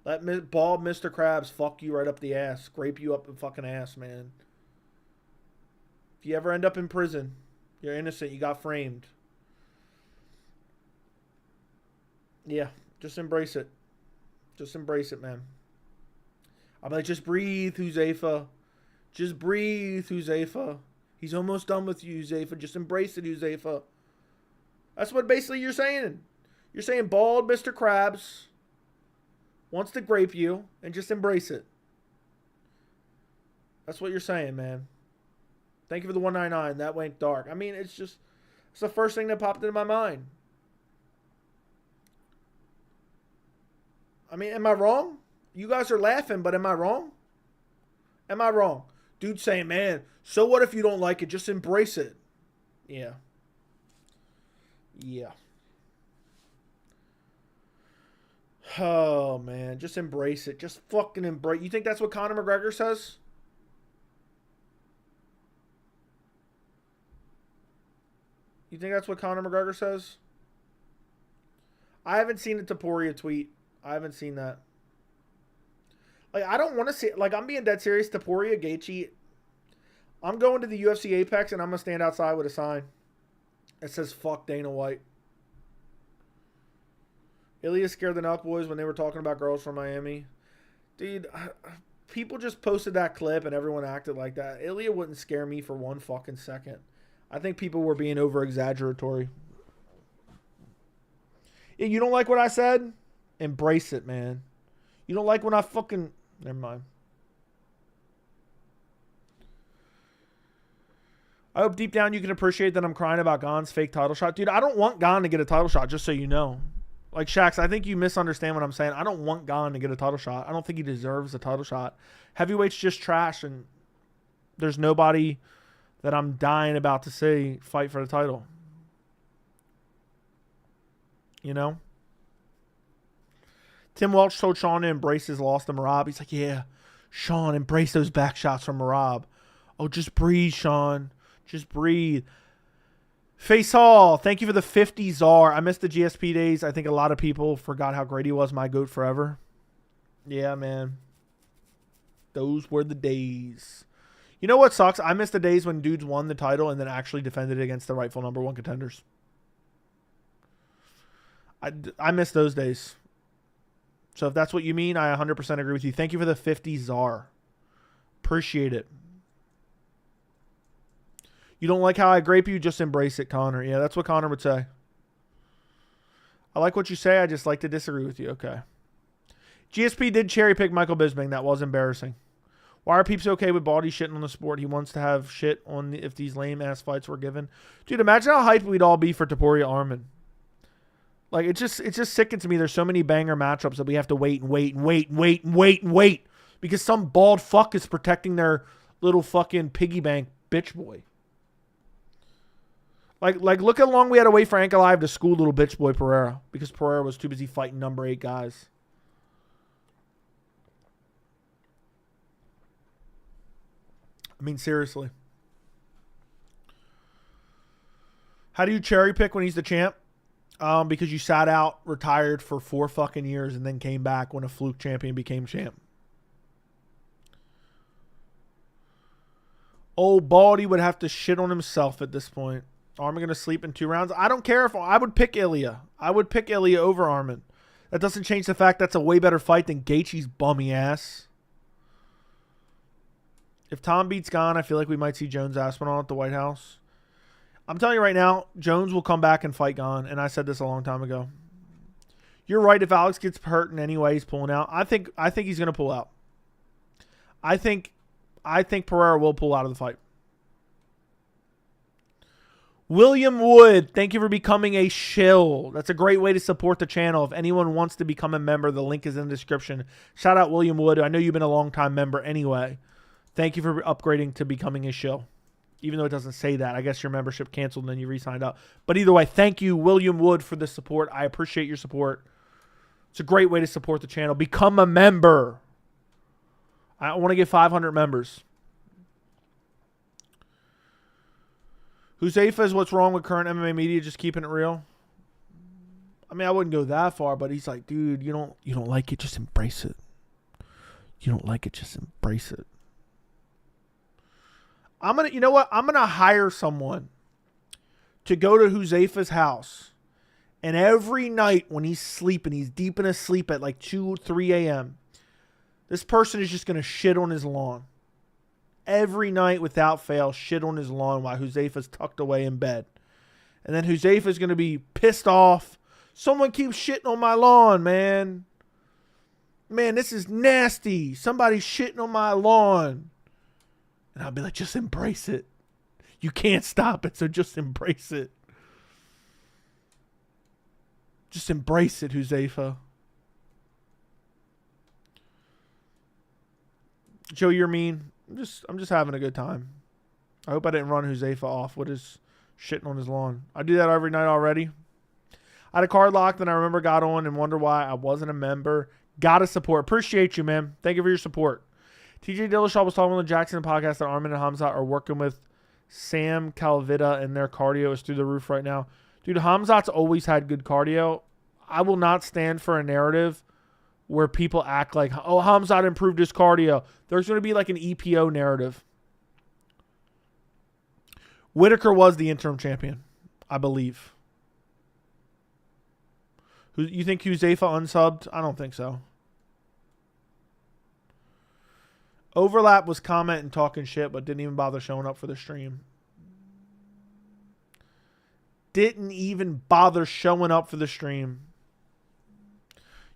S1: Let bald Mr. Krabs fuck you right up the ass. Scrape you up the fucking ass, man. If you ever end up in prison, you're innocent. You got framed. Yeah, just embrace it. Just embrace it, man. I'm like, just breathe, Huzefa. Just breathe, Huzefa. He's almost done with you, Huzefa. Just embrace it, Huzefa. That's what basically you're saying. You're saying bald Mr. Krabs wants to grape you and just embrace it. That's what you're saying, man. Thank you for the 199. That went dark. I mean, it's the first thing that popped into my mind. I mean, am I wrong? You guys are laughing, but am I wrong? Am I wrong? Dude saying, man, so what if you don't like it? Just embrace it. Yeah. Yeah. Oh, man. Just embrace it. Just fucking embrace. You think that's what Conor McGregor says? You think that's what Conor McGregor says? I haven't seen a Topuria tweet. I haven't seen that. Like, I don't want to see it. Like, I'm being dead serious. Topuria, Gaethje. I'm going to the UFC Apex, and I'm going to stand outside with a sign. It says, fuck Dana White. Ilia scared the Nelk boys when they were talking about girls from Miami. Dude, people just posted that clip, and everyone acted like that. Ilia wouldn't scare me for one fucking second. I think people were being over-exaggeratory. You don't like what I said? Embrace it, man. You don't like when I fucking... Never mind. I hope deep down you can appreciate that I'm crying about Gane's fake title shot. Dude, I don't want Gane to get a title shot, just so you know. Like, Shax, I think you misunderstand what I'm saying. I don't want Gane to get a title shot. I don't think he deserves a title shot. Heavyweight's just trash, and there's nobody that I'm dying about to see fight for the title. You know? Tim Welch told Sean to embrace his loss to Merab. He's like, yeah, Sean, embrace those back shots from Merab. Oh, just breathe, Sean. Just breathe. Face Hall, thank you for the 50 czar. I missed the GSP days. I think a lot of people forgot how great he was. My GOAT forever. Yeah, man. Those were the days. You know what sucks? I miss the days when dudes won the title and then actually defended it against the rightful number one contenders. I miss those days. So if that's what you mean, I 100% agree with you. Thank you for the 50 czar. Appreciate it. You don't like how I grape you? Just embrace it, Connor. Yeah, that's what Connor would say. I like what you say. I just like to disagree with you. Okay. GSP did cherry pick Michael Bisping. That was embarrassing. Why are peeps okay with Baldy shitting on the sport? He wants to have shit on if these lame-ass fights were given. Dude, imagine how hyped we'd all be for Topuria Arman. Like, it's just sickening to me. There's so many banger matchups that we have to wait because some bald fuck is protecting their little fucking piggy bank bitch boy. Like look how long we had to wait for Ankaliev to school little bitch boy Pereira because Pereira was too busy fighting number 8 guys. I mean, seriously. How do you cherry pick when he's the champ? Because you sat out, retired for 4 fucking years, and then came back when a fluke champion became champ. Old Baldy would have to shit on himself at this point. Arman going to sleep in 2 rounds? I don't care if I would pick Ilia. I would pick Ilia over Arman. That doesn't change the fact that's a way better fight than Gaethje's bummy ass. If Tom beats Gane, I feel like we might see Jones Aspinall at the White House. I'm telling you right now, Jones will come back and fight Gane, and I said this a long time ago. You're right. If Alex gets hurt in any way, he's pulling out. I think he's going to pull out. I think Pereira will pull out of the fight. William Wood, thank you for becoming a shill. That's a great way to support the channel. If anyone wants to become a member, the link is in the description. Shout out William Wood. I know you've been a long-time member anyway. Thank you for upgrading to becoming a shill. Even though it doesn't say that. I guess your membership canceled and then you re-signed up. But either way, thank you, William Wood, for the support. I appreciate your support. It's a great way to support the channel. Become a member. I want to get 500 members. Huzaifa is what's wrong with current MMA media, just keeping it real. I mean, I wouldn't go that far, but he's like, dude, you don't like it, just embrace it. You don't like it, just embrace it. You know what? I'm gonna hire someone to go to Huzaifa's house, and every night when he's sleeping, he's deep in his sleep at like 2, 3 a.m. This person is just gonna shit on his lawn. Every night without fail, shit on his lawn while Huzaifa's tucked away in bed. And then Huzaifa's going to be pissed off. Someone keeps shitting on my lawn, man. Man, this is nasty. Somebody's shitting on my lawn. And I'll be like, just embrace it. You can't stop it, so just embrace it. Just embrace it, Huzaifa. Joe, you're mean. I'm just having a good time. I hope I didn't run Huzaifa off with his shitting on his lawn. I do that every night already. I had a card lock that I remember got on and wonder why I wasn't a member. Gotta support. Appreciate you, man. Thank you for your support. TJ Dillashaw was talking on the Jackson podcast that Arman and Hamzat are working with Sam Calvita, and their cardio is through the roof right now. Dude, Hamzat's always had good cardio. I will not stand for a narrative where people act like, oh, Hamzat improved his cardio. There's going to be like an EPO narrative. Whitaker was the interim champion, I believe. You think Huzaifa unsubbed? I don't think so. Overlap was commenting, talking shit, but didn't even bother showing up for the stream. Didn't even bother showing up for the stream.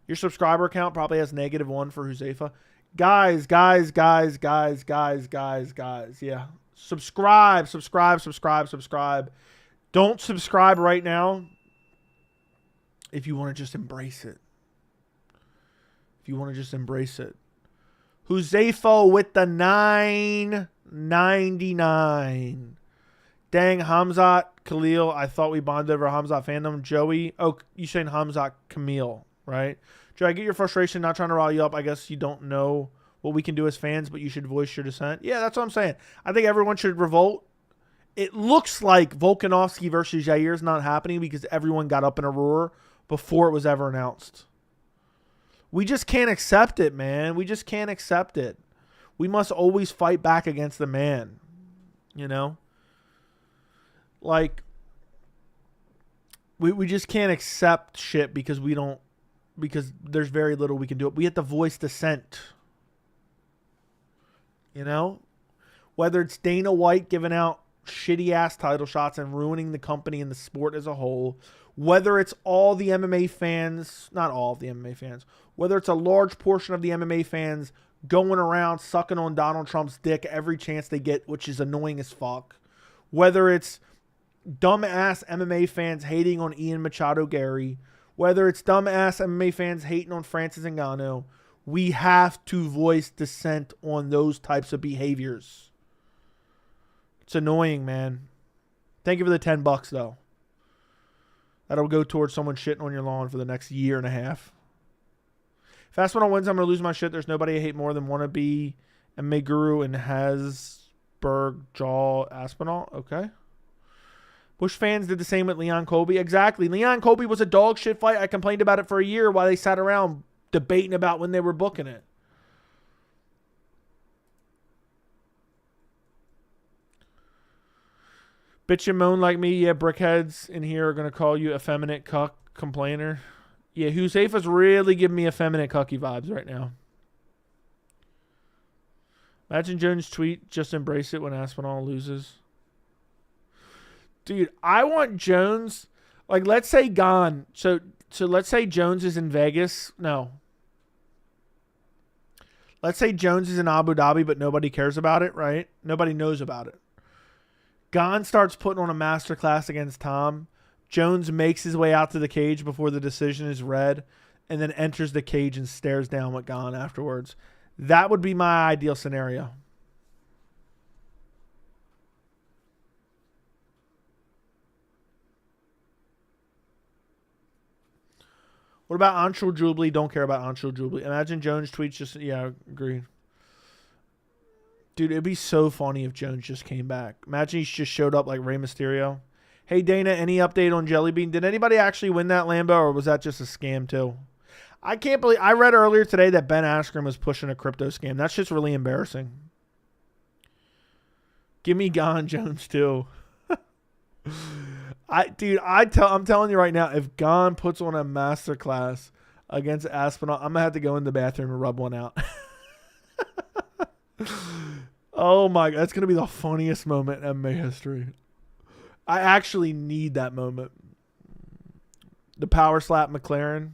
S1: Your subscriber count probably has -1 for Huzaifa. Guys. Yeah. Subscribe. Don't subscribe right now if you want to just embrace it. Huzaifa with the 9.99. Dang, Hamzat, Khalil. I thought we bonded over Hamzat fandom. Joey. Oh, you saying Hamzat Camille, right? Joe, I get your frustration, not trying to rile you up. I guess you don't know what we can do as fans, but you should voice your dissent. Yeah, that's what I'm saying. I think everyone should revolt. It looks like Volkanovski versus Jair is not happening because everyone got up in a roar before it was ever announced. We just can't accept it, man. We just can't accept it. We must always fight back against the man. You know? Like, we just can't accept shit because there's very little we can do. We have to voice dissent. You know? Whether it's Dana White giving out shitty-ass title shots and ruining the company and the sport as a whole. Whether it's all the MMA fans, not all of the MMA fans, whether it's a large portion of the MMA fans going around sucking on Donald Trump's dick every chance they get, which is annoying as fuck. Whether it's dumbass MMA fans hating on Ian Machado Garry, whether it's dumbass MMA fans hating on Francis Ngannou, we have to voice dissent on those types of behaviors. It's annoying, man. Thank you for the $10 though. That'll go towards someone shitting on your lawn for the next year and a half. If Aspinall wins, I'm going to lose my shit. There's nobody I hate more than wannabe and Meguru and Hasberg Jaw Aspinall. Okay. Bush fans did the same with Leon Colby. Exactly. Leon Colby was a dog shit fight. I complained about it for a year while they sat around debating about when they were booking it. Bitch and moan like me. Yeah, brickheads in here are going to call you effeminate cuck complainer. Yeah, Huseifa's really giving me effeminate cucky vibes right now. Imagine Jones' tweet, just embrace it when Aspinall loses. Dude, I want Jones, like, let's say Gane. So let's say Jones is in Vegas. No. Let's say Jones is in Abu Dhabi, but nobody cares about it, right? Nobody knows about it. Gane starts putting on a masterclass against Tom. Jones makes his way out to the cage before the decision is read, and then enters the cage and stares down with Gane afterwards. That would be my ideal scenario. What about Anshul Jubilee? Don't care about Anshul Jubilee. Imagine Jones tweets just... Yeah, agreed. Dude, it'd be so funny if Jones just came back. Imagine he just showed up like Rey Mysterio. Hey, Dana, any update on Jellybean? Did anybody actually win that Lambo, or was that just a scam too? I can't believe... I read earlier today that Ben Askren was pushing a crypto scam. That shit's really embarrassing. Give me Gane Jones too. I'm telling you right now, if Gane puts on a masterclass against Aspinall, I'm gonna have to go in the bathroom and rub one out. Oh my God, that's gonna be the funniest moment in MMA history. I actually need that moment. The power slap McLaren.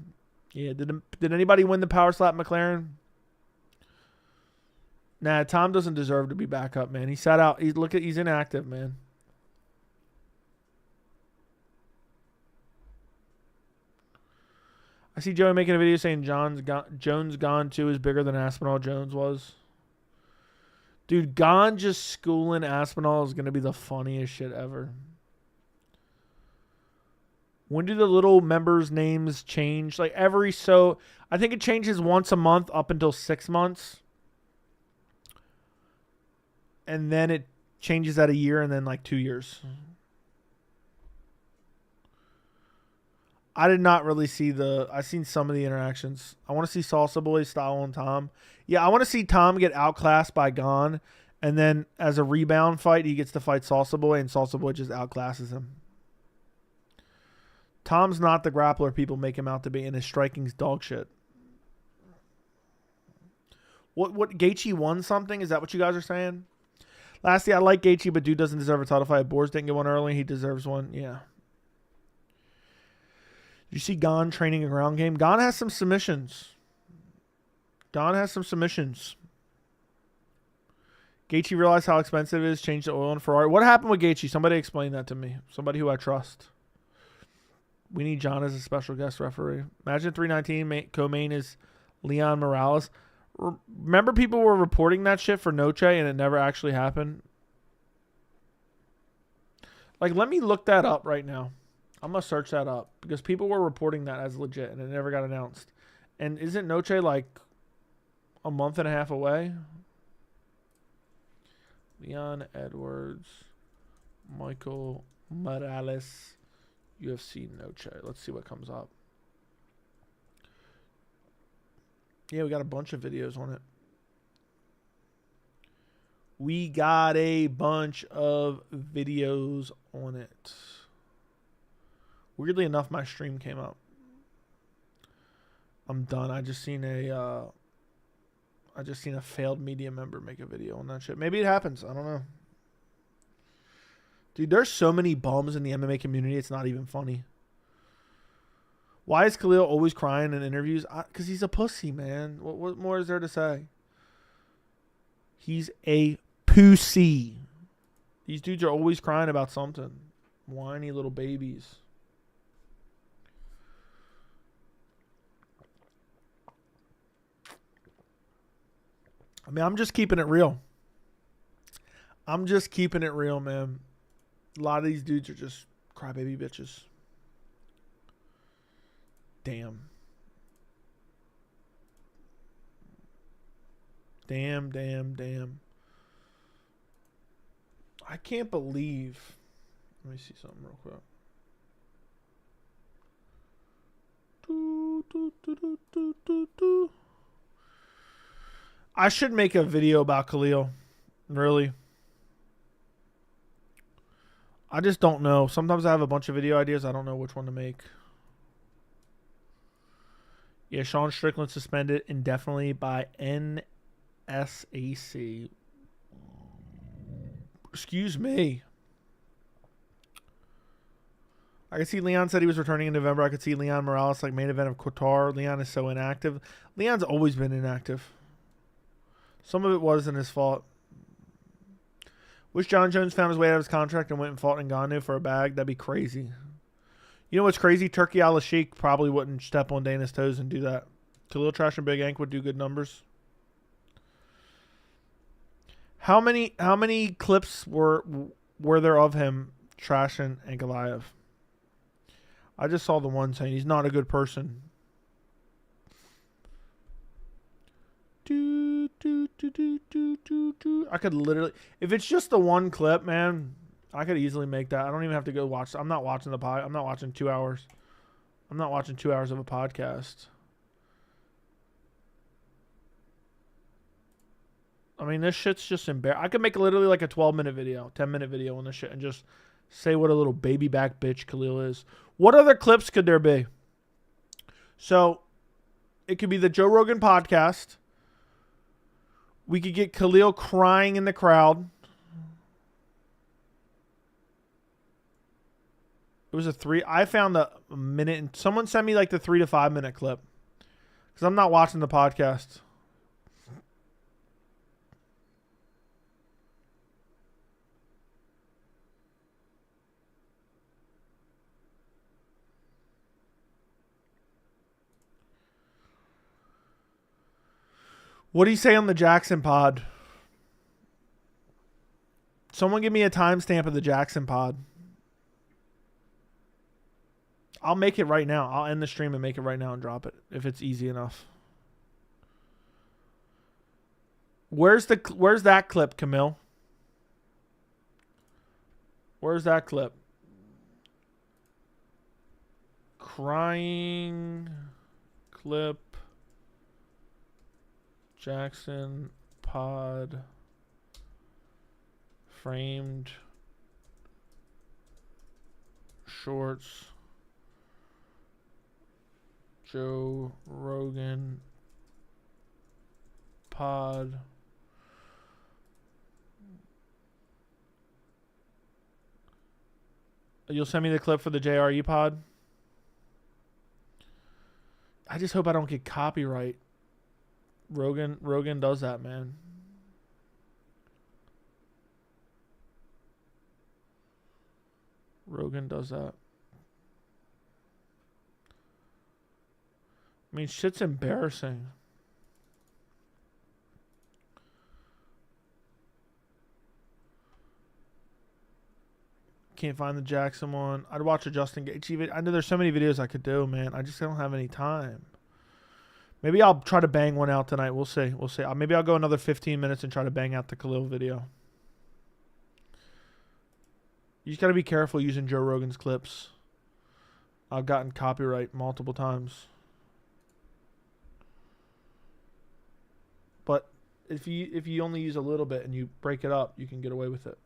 S1: Yeah, did anybody win the power slap McLaren? Nah, Tom doesn't deserve to be back up, man. He sat out. He's inactive, man. I see Joey making a video saying Jones Gane 2 is bigger than Aspinall Jones was. Dude, Gane just schooling Aspinall is going to be the funniest shit ever. When do the little members' names change? Like I think it changes once a month up until 6 months. And then it changes at a year and then like 2 years. I did not really see I've seen some of the interactions. I want to see Salsa Boy style on Tom. Yeah, I want to see Tom get outclassed by Gane, and then as a rebound fight, he gets to fight Salsa Boy, and Salsa Boy just outclasses him. Tom's not the grappler people make him out to be, and his striking's dog shit. What Gaethje won something? Is that what you guys are saying? Lastly, I like Gaethje, but dude doesn't deserve a title fight. Boers didn't get one early. He deserves one. Yeah. You see Gane training a ground game? Gane has some submissions. Gaethje realized how expensive it is, changed the oil in Ferrari. What happened with Gaethje? Somebody explain that to me. Somebody who I trust. We need John as a special guest referee. Imagine 319 co-main is Leon Morales. Remember people were reporting that shit for Noche and it never actually happened? Like, let me look that up right now. I'm going to search that up because people were reporting that as legit and it never got announced. And isn't Noche like a month and a half away? Leon Edwards, Michael Morales, UFC Noche. Let's see what comes up. Yeah, we got a bunch of videos on it. We got a bunch of videos on it. Weirdly enough, my stream came up. I'm done. I just seen a failed media member make a video on that shit. Maybe it happens. I don't know. Dude, there's so many bums in the MMA community. It's not even funny. Why is Khalil always crying in interviews? Because he's a pussy, man. What more is there to say? He's a pussy. These dudes are always crying about something. Whiny little babies. I mean, I'm just keeping it real. I'm just keeping it real, man. A lot of these dudes are just crybaby bitches. Damn. Damn. I can't believe. Let me see something real quick. I should make a video about Khalil. Really. I just don't know. Sometimes I have a bunch of video ideas. I don't know which one to make. Yeah, Sean Strickland suspended indefinitely by NSAC. Excuse me. I could see Leon said he was returning in November. I could see Leon Morales like main event of Qatar. Leon is so inactive. Leon's always been inactive. Some of it wasn't his fault. Wish John Jones found his way out of his contract and went and fought in Gane for a bag. That'd be crazy. You know what's crazy? Turkey Al-Sheikh probably wouldn't step on Dana's toes and do that. Khalil Trash and Big Ank would do good numbers. How many clips were there of him trashing Ankaliev? I just saw the one saying he's not a good person. I could literally, if it's just the one clip, man, I could easily make that. I don't even have to go watch. I'm not watching the pod. I'm not watching 2 hours. I'm not watching 2 hours of a podcast. I mean, this shit's just embarrassing. I could make literally like a 12-minute video, 10-minute video on this shit and just say what a little baby back bitch Khalil is. What other clips could there be? So, it could be the Joe Rogan podcast. We could get Khalil crying in the crowd. It was a 3. I found a minute. And someone sent me like the 3 to 5 minute clip. Because I'm not watching the podcast. What do you say on the Jackson pod? Someone give me a timestamp of the Jackson pod. I'll make it right now. I'll end the stream and make it right now and drop it if it's easy enough. Where's that clip, Camille? Where's that clip? Crying clip. Jackson pod framed shorts Joe Rogan pod you'll send me the clip for the JRE pod. I just hope I don't get copyright. Rogan does that, man. Rogan does that. I mean, shit's embarrassing. Can't find the Jackson one. I'd watch a Justin Gaethje. I know there's so many videos I could do, man. I just don't have any time. Maybe I'll try to bang one out tonight. We'll see. We'll see. Maybe I'll go another 15 minutes and try to bang out the Khalil video. You just got to be careful using Joe Rogan's clips. I've gotten copyright multiple times. But if you only use a little bit and you break it up, you can get away with it.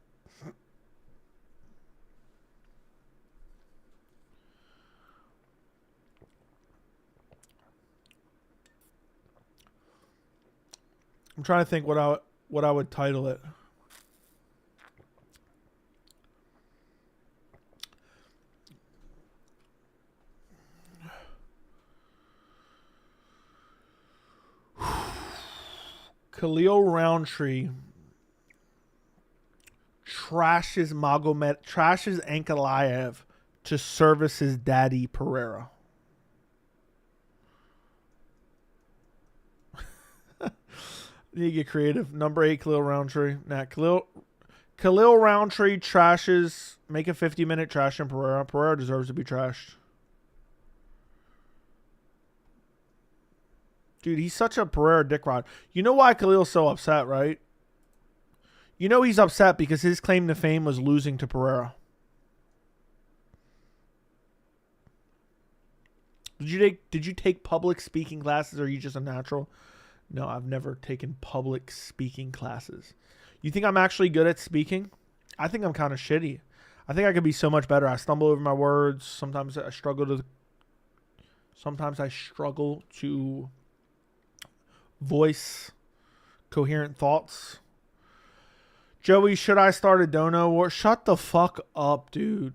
S1: I'm trying to think what I would title it. Khalil Rountree trashes Ankalaev to service his daddy Pereira. You get creative. Number 8, Khalil Rountree. Nah, Khalil Rountree trashes. Make a 50-minute trash in Pereira. Pereira deserves to be trashed. Dude, he's such a Pereira dick rod. You know why Khalil's so upset, right? You know he's upset because his claim to fame was losing to Pereira. Did you take public speaking classes, or are you just a natural? No, I've never taken public speaking classes. You think I'm actually good at speaking? I think I'm kind of shitty. I think I could be so much better. I stumble over my words. Sometimes I struggle to voice coherent thoughts. Joey, should I start a dono war? Shut the fuck up, dude.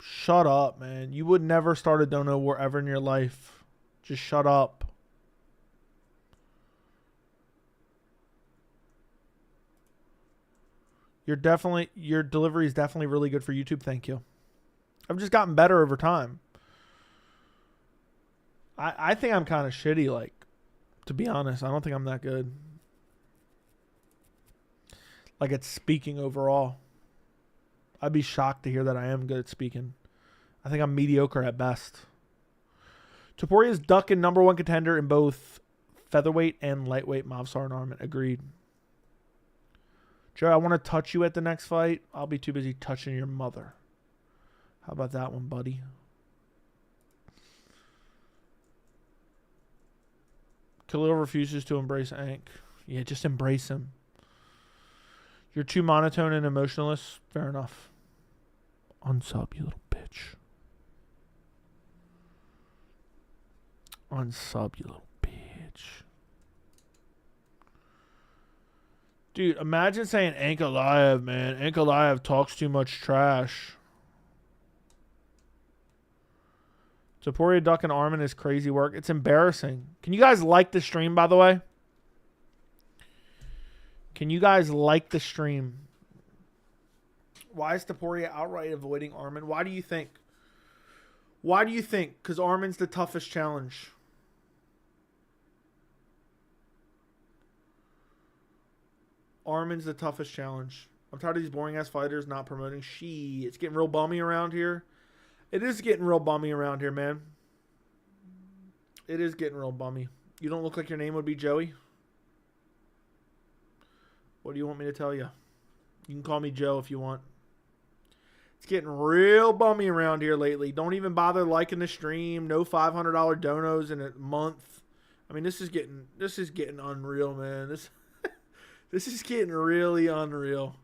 S1: Shut up, man. You would never start a dono war ever in your life. Just shut up. Your delivery is definitely really good for YouTube. Thank you. I've just gotten better over time. I think I'm kind of shitty, like, to be honest. I don't think I'm that good. Like, at speaking overall. I'd be shocked to hear that I am good at speaking. I think I'm mediocre at best. Topuria's duck and number 1 contender in both featherweight and lightweight. Mavsar and Arman. Agreed. Joe, I want to touch you at the next fight. I'll be too busy touching your mother. How about that one, buddy? Khalil refuses to embrace Ank. Yeah, just embrace him. You're too monotone and emotionless. Fair enough. Unsub, you little bitch. Unsub, you little bitch. Dude, imagine saying Ankaliev, man. Ankaliev talks too much trash. Topuria, Duck, and Arman is crazy work. It's embarrassing. Can you guys like the stream, by the way? Can you guys like the stream? Why is Topuria outright avoiding Arman? Why do you think? Why do you think? Because Arman's the toughest challenge. Arman's the toughest challenge. I'm tired of these boring-ass fighters not promoting. It's getting real bummy around here. It is getting real bummy around here, man. It is getting real bummy. You don't look like your name would be Joey? What do you want me to tell you? You can call me Joe if you want. It's getting real bummy around here lately. Don't even bother liking the stream. No $500 donos in a month. I mean, this is getting unreal, man. This is getting really unreal.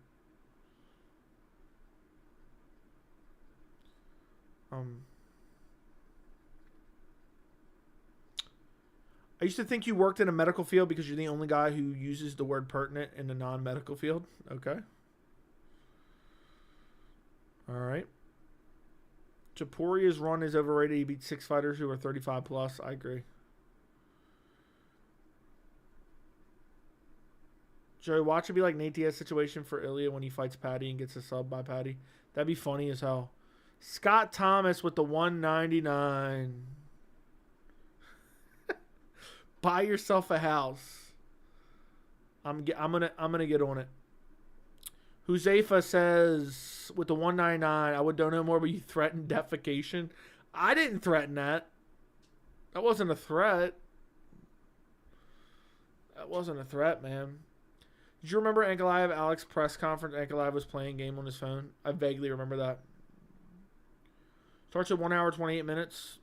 S1: I used to think you worked in a medical field because you're the only guy who uses the word pertinent in the non-medical field. Okay. All right. Topuria's run is overrated. He beat 6 fighters who are 35 plus. I agree. Joey, watch it be like Nate Diaz's situation for Ilia when he fights Patty and gets a sub by Patty. That'd be funny as hell. Scott Thomas with the 199. Buy yourself a house. I'm gonna get on it. Huzefa says with the 199, I would don't know more, but you threatened defecation. I didn't threaten that. That wasn't a threat. That wasn't a threat, man. Did you remember Ankalaev Alex press conference? Ankalaev was playing game on his phone. I vaguely remember that. Starts at 1 hour 28 minutes.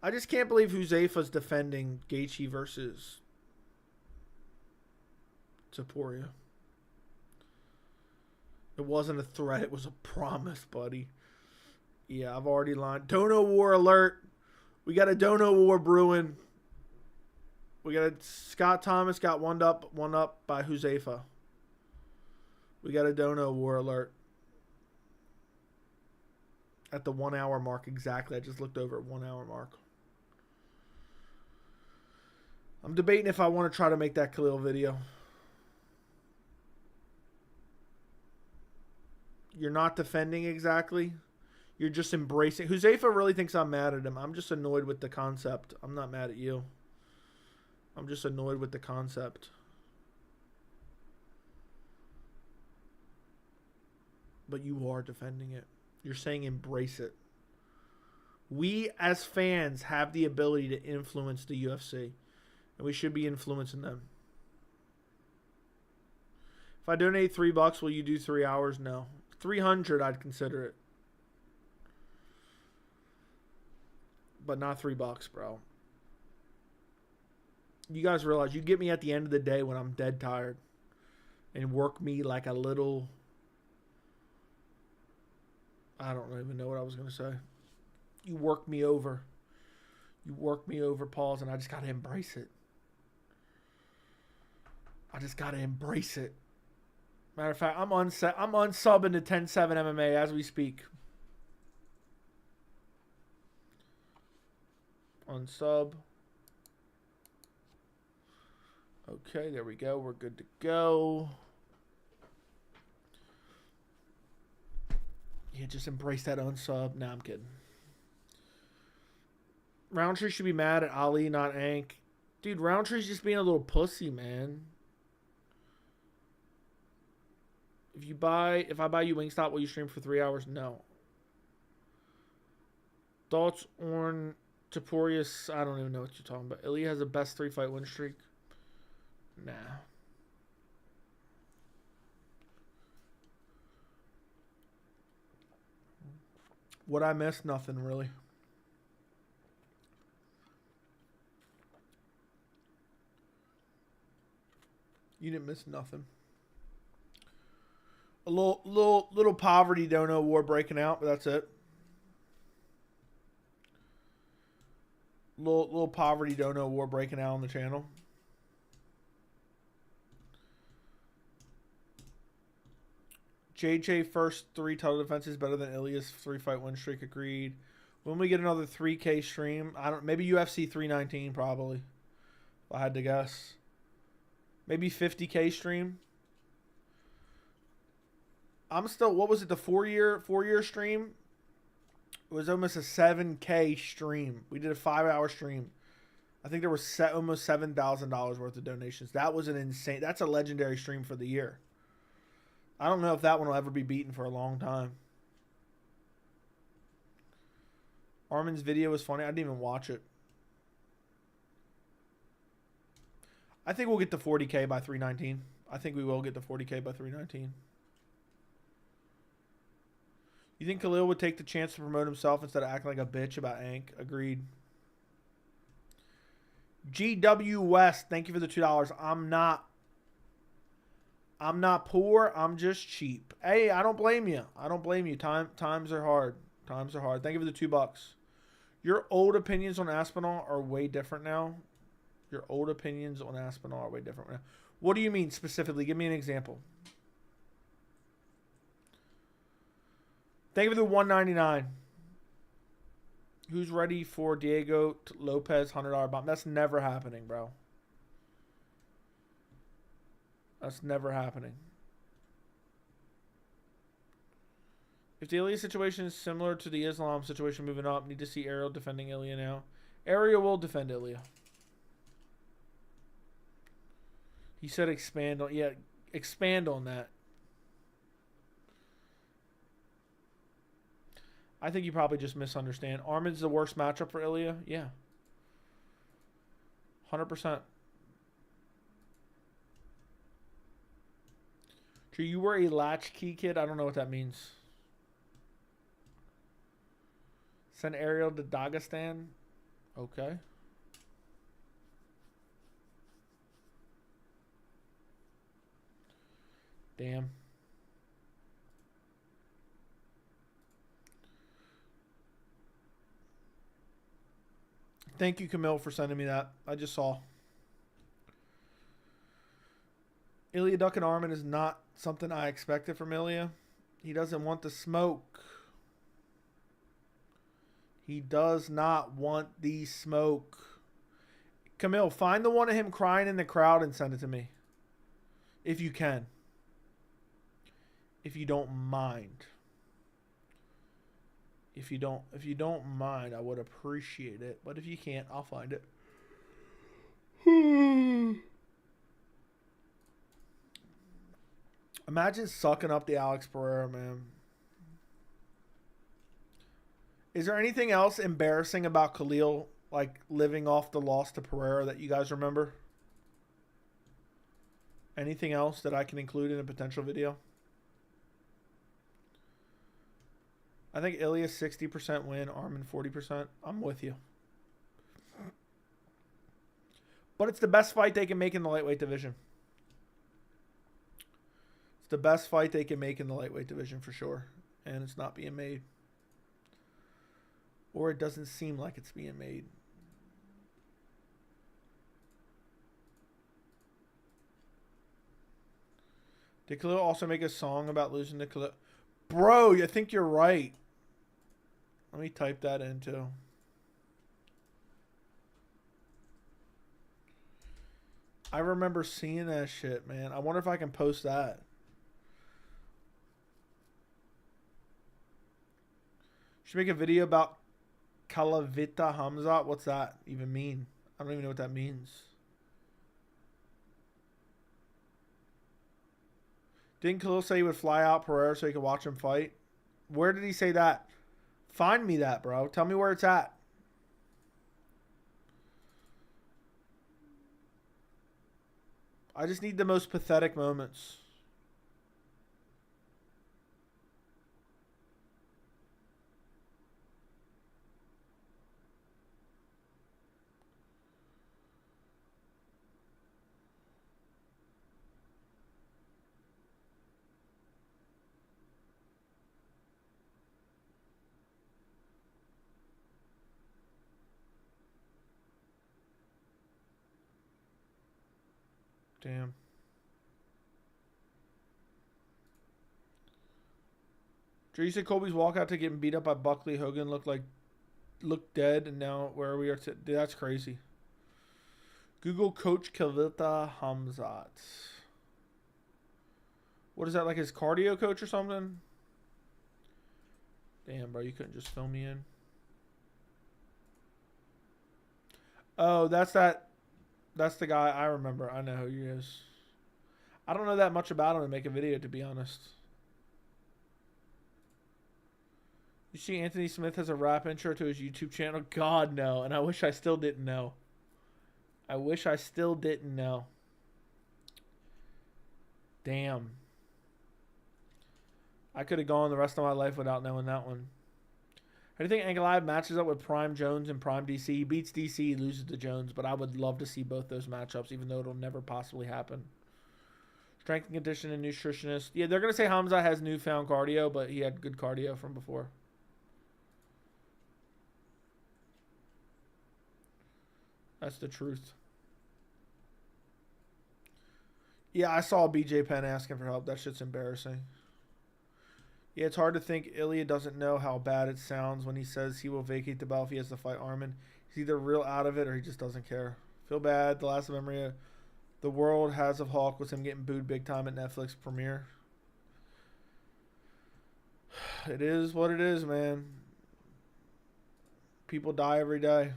S1: I just can't believe Huzefa's defending Gaethje versus Topuria. It wasn't a threat. It was a promise, buddy. Yeah, I've already lied. Dono war alert. We got a Dono war brewing. We got a Scott Thomas got one up by Huzefa. We got a Dono war alert. At the 1 hour mark exactly. I just looked over at 1 hour mark. I'm debating if I want to try to make that Khalil video. You're not defending exactly. You're just embracing. Huzaifa really thinks I'm mad at him. I'm just annoyed with the concept. I'm not mad at you. I'm just annoyed with the concept. But you are defending it. You're saying embrace it. We as fans have the ability to influence the UFC. And we should be influencing them. If I donate $3, will you do 3 hours? No. 300, I'd consider it. But not $3, bro. You guys realize you get me at the end of the day when I'm dead tired. And work me like a little... I don't even know what I was going to say. You work me over. You work me over, pause, and I just got to embrace it. I just got to embrace it. Matter of fact, I'm unsubbing to 10-7 MMA as we speak. Unsub. Okay, there we go. We're good to go. Yeah, just embrace that unsub. Nah, I'm kidding. Roundtree should be mad at Ali, not Ank. Dude, Roundtree's just being a little pussy, man. If I buy you Wingstop, will you stream for 3 hours? No. Thoughts on Topuria? I don't even know what you're talking about. Ilia has a best 3-fight win streak. Nah. What I missed? Nothing, really. You didn't miss nothing. A little poverty dono war breaking out, but that's it. Little poverty dono war breaking out on the channel. JJ first 3 title defenses better than Ilia's 3-fight win streak. Agreed. When we get another 3K stream, maybe UFC 319 probably. If I had to guess. Maybe 50K stream. I'm still, what was it, the 4-year stream? It was almost a 7K stream. We did a 5-hour stream. I think there was almost $7,000 worth of donations. That was an insane, that's a legendary stream for the year. I don't know if that one will ever be beaten for a long time. Arman's video was funny. I didn't even watch it. I think we'll get to 40K by 319. I think we will get to 40K by 319. You think Khalil would take the chance to promote himself instead of acting like a bitch about Ank? Agreed. GW West, thank you for the $2. I'm not poor. I'm just cheap. Hey, I don't blame you. I don't blame you. Times are hard. Times are hard. Thank you for the $2. Your old opinions on Aspinall are way different now. Your old opinions on Aspinall are way different now. What do you mean specifically? Give me an example. Thank you for the $1.99. Who's ready for Diego Lopez $100 bomb? That's never happening, bro. That's never happening. If the Ilia situation is similar to the Islam situation moving up, need to see Ariel defending Ilia now. Ariel will defend Ilia. He said expand on, yeah, expand on that. I think you probably just misunderstand. Arman's the worst matchup for Ilia? Yeah. 100%. True, you were a latchkey kid? I don't know what that means. Send Ariel to Dagestan? Okay. Damn. Thank you, Camille, for sending me that. I just saw. Ilia ducking Arman is not something I expected from Ilia. He doesn't want the smoke. He does not want the smoke. Camille, find the one of him crying in the crowd and send it to me. If you can. If you don't mind. If you don't mind, I would appreciate it. But if you can't, I'll find it. Imagine sucking up the Alex Pereira, man. Is there anything else embarrassing about Khalil, like living off the loss to Pereira, that you guys remember? Anything else that I can include in a potential video? I think Ilia 60% win, Arman 40%. I'm with you. But it's the best fight they can make in the lightweight division. It's the best fight they can make in the lightweight division for sure. And it's not being made. Or it doesn't seem like it's being made. Did Khalil also make a song about losing to Khalil? Bro, I think you're right. Let me type that in too. I remember seeing that shit, man. I wonder if I can post that. Should make a video about Kalavita Hamzat. What's that even mean? I don't even know what that means. Didn't Khalil say he would fly out Pereira so he could watch him fight? Where did he say that? Find me that, bro. Tell me where it's at. I just need the most pathetic moments. Damn. Drew, you said Colby's walkout to getting beat up by Buckley. Hogan looked dead, and now where we are. Dude, that's crazy. Google Coach Kavita Hamzat. What is that, like his cardio coach or something? Damn, bro, you couldn't just fill me in. Oh, that's that. That's the guy I remember. I know who he is. I don't know that much about him to make a video, to be honest. You see Anthony Smith has a rap intro to his YouTube channel? God, no. And I wish I still didn't know. I wish I still didn't know. Damn. I could have gone the rest of my life without knowing that one. How do you think Ankaliev matches up with Prime Jones and Prime DC? He beats DC, he loses to Jones, but I would love to see both those matchups, even though it'll never possibly happen. Strength and conditioning nutritionist. Yeah, they're going to say Hamza has newfound cardio, but he had good cardio from before. That's the truth. Yeah, I saw BJ Penn asking for help. That shit's embarrassing. Yeah, it's hard to think Ilia doesn't know how bad it sounds when he says he will vacate the belt if he has to fight Arman. He's either real out of it or he just doesn't care. Feel bad. The last memory the world has of Hulk was him getting booed big time at Netflix premiere. It is what it is, man. People die every day.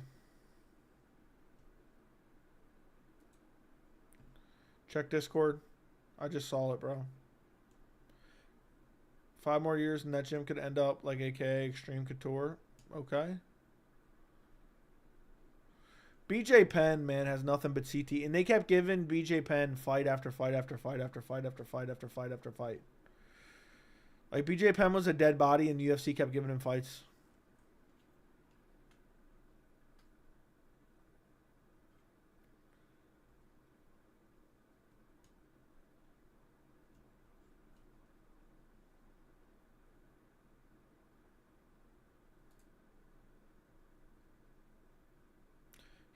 S1: Check Discord. I just saw it, bro. 5 more years and that gym could end up like AKA Extreme Couture. Okay. BJ Penn, man, has nothing but CT. And they kept giving BJ Penn fight after fight after fight after fight after fight after fight after fight. Like, BJ Penn was a dead body and the UFC kept giving him fights.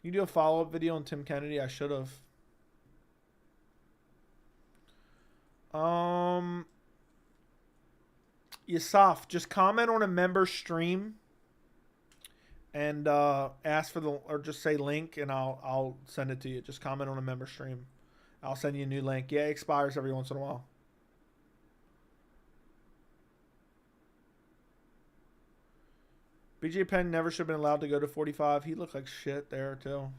S1: You do a follow-up video on Tim Kennedy? I should have. Yasaf, just comment on a member stream and ask for or just say link, and I'll send it to you. Just comment on a member stream. I'll send you a new link. Yeah, it expires every once in a while. BJ Penn never should have been allowed to go to 45. He looked like shit there, too.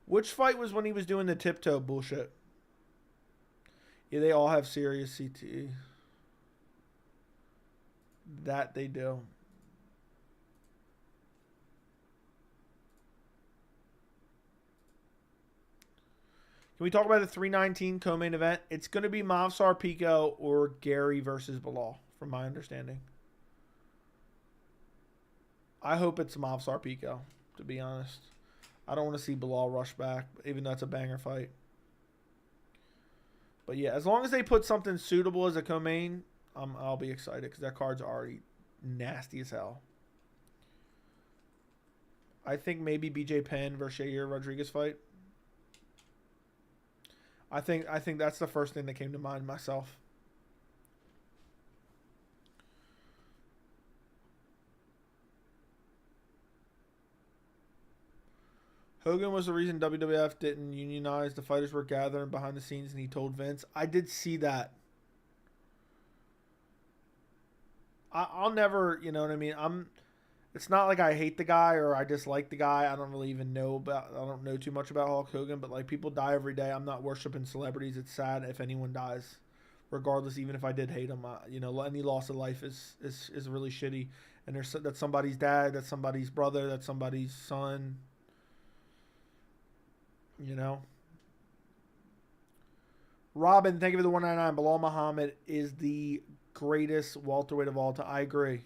S1: Which fight was when he was doing the tiptoe bullshit? Yeah, they all have serious CTE. That they do. Can we talk about the 319 co-main event? It's going to be Movsar Pico or Garry versus Bilal, from my understanding. I hope it's Movsar Pico, to be honest. I don't want to see Bilal rush back, even though it's a banger fight. But yeah, as long as they put something suitable as a co-main, I'll be excited because that card's already nasty as hell. I think maybe BJ Penn versus Yair Rodriguez fight. I think that's the first thing that came to mind myself. Hogan was the reason WWF didn't unionize. The fighters were gathering behind the scenes, and he told Vince. I did see that. I'll never, you know what I mean? It's not like I hate the guy or I dislike the guy. I don't really even know I don't know too much about Hulk Hogan, but like people die every day. I'm not worshiping celebrities. It's sad if anyone dies, regardless, even if I did hate them. You know, any loss of life is really shitty. And that's somebody's dad, that's somebody's brother, that's somebody's son. You know. Robin, thank you for the 199. Bilal Muhammad is the greatest welterweight of all time. I agree.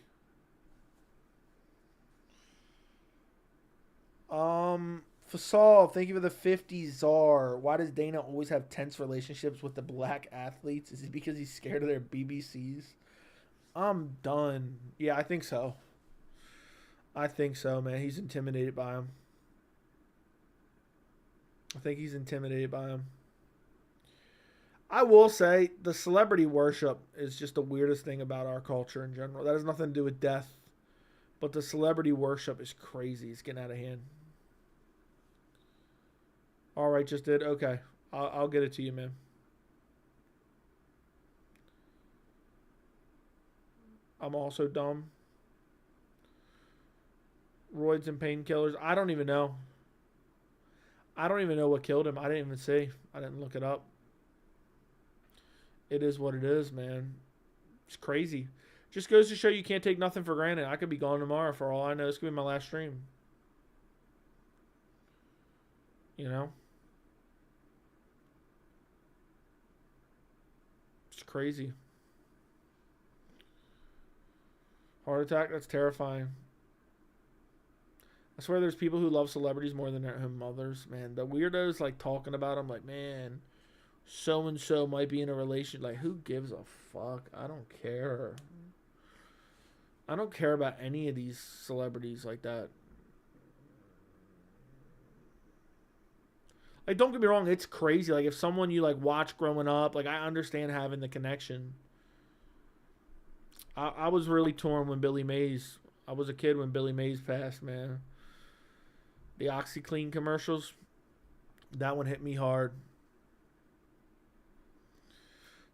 S1: Fasal, thank you for the 50 czar. Why does Dana always have tense relationships with the black athletes? Is it because he's scared of their BBCs? I'm done. Yeah, I think so. I think so, man. He's intimidated by him. I think he's intimidated by him. I will say the celebrity worship is just the weirdest thing about our culture in general. That has nothing to do with death. But the celebrity worship is crazy. It's getting out of hand. All right, just did. Okay. I'll get it to you, man. I'm also dumb. Roids and painkillers. I don't even know. I don't even know what killed him. I didn't even see. I didn't look it up. It is what it is, man. It's crazy. Just goes to show you can't take nothing for granted. I could be gone tomorrow for all I know. This could be my last stream. You know? It's crazy. Heart attack? That's terrifying. I swear there's people who love celebrities more than their own mothers. Man, the weirdos like talking about them like, man, so-and-so might be in a relation. Like, who gives a fuck? I don't care. I don't care about any of these celebrities like that. Like, don't get me wrong, it's crazy. Like, if someone you, like, watch growing up, like, I understand having the connection. I was really torn when Billy Mays... I was a kid when Billy Mays passed, man. The OxyClean commercials, that one hit me hard.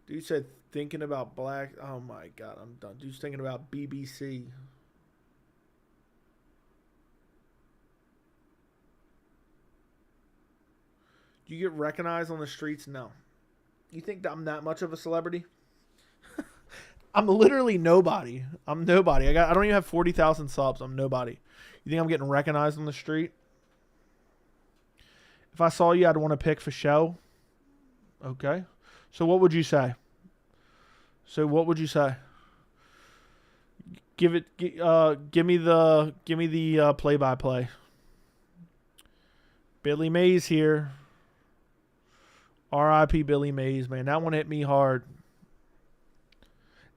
S1: Dude said, thinking about black... Oh, my God, I'm done. Dude's thinking about BBC. Do you get recognized on the streets? No. You think that I'm that much of a celebrity? I'm literally nobody. I'm nobody. I don't even have 40,000 subs. I'm nobody. You think I'm getting recognized on the street? If I saw you, I'd want to pick for show. Okay. So what would you say? Give me the play-by-play. Billy Mays here. R.I.P. Billy Mays, man. That one hit me hard.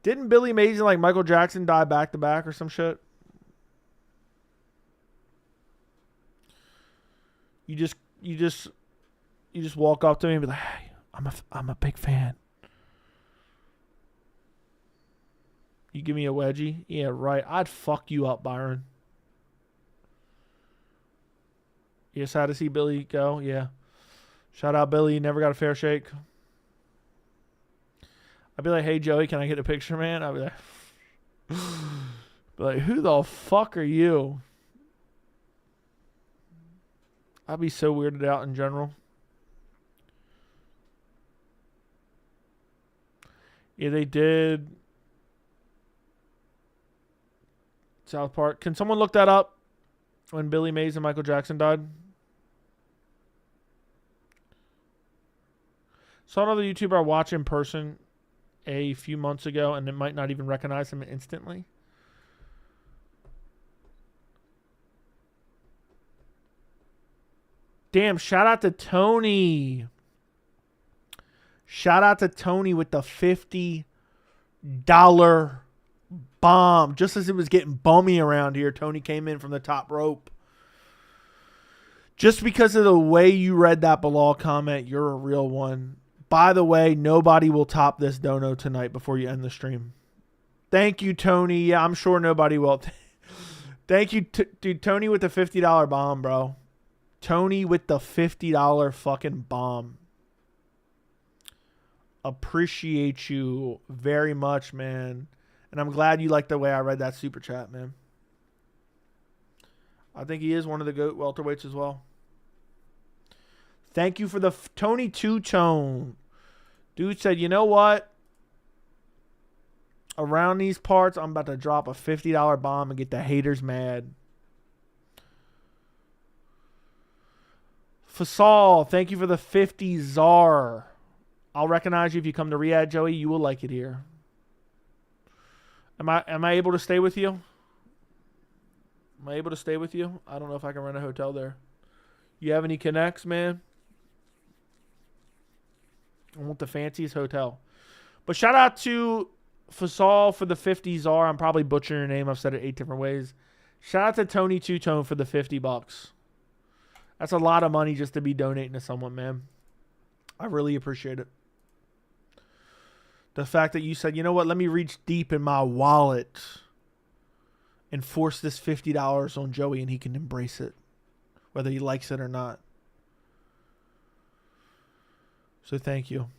S1: Didn't Billy Mays and like Michael Jackson die back to back or some shit? You just walk up to me and be like, "Hey, I'm a big fan." You give me a wedgie? Yeah, right. I'd fuck you up, Byron. You sad to see Billy go? Yeah. Shout out Billy. Never got a fair shake. I'd be like, hey, Joey, can I get a picture, man? I'd be like, who the fuck are you? I'd be so weirded out in general. Yeah, they did. South Park. Can someone look that up? When Billy Mays and Michael Jackson died? Saw another YouTuber I watch in person a few months ago, and it might not even recognize him instantly. Damn, shout out to Tony. Shout out to Tony with the $50 bomb. Just as it was getting bummy around here, Tony came in from the top rope. Just because of the way you read that below comment, you're a real one. By the way, nobody will top this dono tonight before you end the stream. Thank you, Tony. Yeah, I'm sure nobody will. Thank you, dude. Tony with the $50 bomb, bro. Tony with the $50 fucking bomb. Appreciate you very much, man. And I'm glad you like the way I read that super chat, man. I think he is one of the GOAT welterweights as well. Thank you for the Tony Two-Tone. Dude said, you know what? Around these parts, I'm about to drop a $50 bomb and get the haters mad. Fasal, thank you for the 50 czar. I'll recognize you if you come to Riyadh, Joey. You will like it here. Am I able to stay with you? Am I able to stay with you? I don't know if I can rent a hotel there. You have any connects, man? I want the fanciest hotel. But shout out to Fasal for the 50 czar. I'm probably butchering your name. I've said it 8 different ways. Shout out to Tony Two-Tone for the $50. That's a lot of money just to be donating to someone, man. I really appreciate it. The fact that you said, you know what, let me reach deep in my wallet and force this $50 on Joey and he can embrace it, whether he likes it or not. So thank you.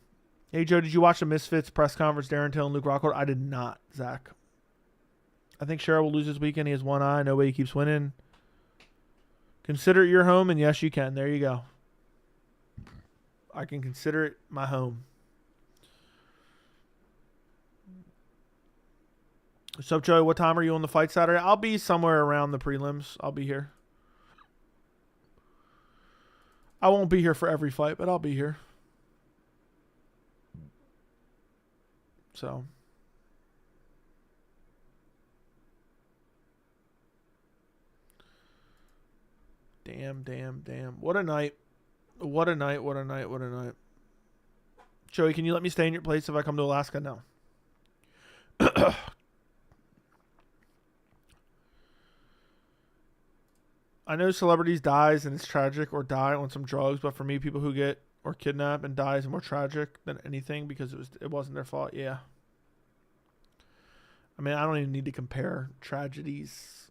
S1: Hey, Joe, did you watch the Misfits press conference, Darren Till and Luke Rockhold? I did not, Zach. I think Cheryl will lose this weekend. He has one eye. No way he keeps winning. Consider it your home, and yes, you can. There you go. I can consider it my home. What's up, Joey? What time are you on the fight Saturday? I'll be somewhere around the prelims. I'll be here. I won't be here for every fight, but I'll be here. So. Damn. What a night. What a night. Joey, can you let me stay in your place if I come to Alaska? No. I know celebrities dies and it's tragic or die on some drugs, but for me, people who get or kidnap and die is more tragic than anything because it wasn't their fault. Yeah. I mean, I don't even need to compare tragedies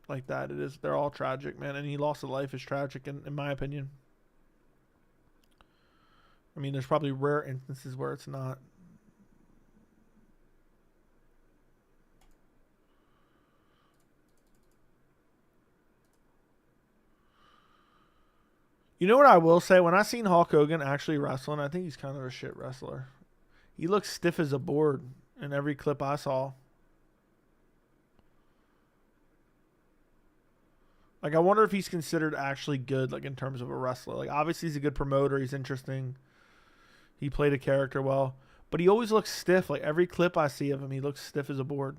S1: like that. They're all tragic, man. Any loss of life is tragic in my opinion. I mean, there's probably rare instances where it's not. You know what I will say? When I seen Hulk Hogan actually wrestling, I think he's kind of a shit wrestler. He looks stiff as a board in every clip I saw. Like, I wonder if he's considered actually good, like, in terms of a wrestler. Like, obviously he's a good promoter. He's interesting. He played a character well. But he always looks stiff. Like, every clip I see of him, he looks stiff as a board.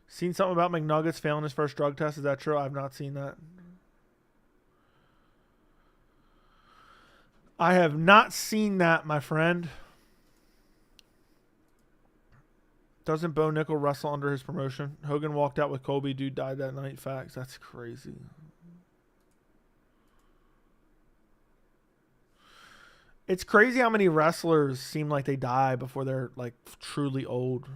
S1: Seen something about McNuggets failing his first drug test. Is that true? I've not seen that. I have not seen that, my friend. Doesn't Bo Nickel wrestle under his promotion? Hogan walked out with Colby. Dude died that night. Facts. That's crazy. It's crazy how many wrestlers seem like they die before they're, like, truly old.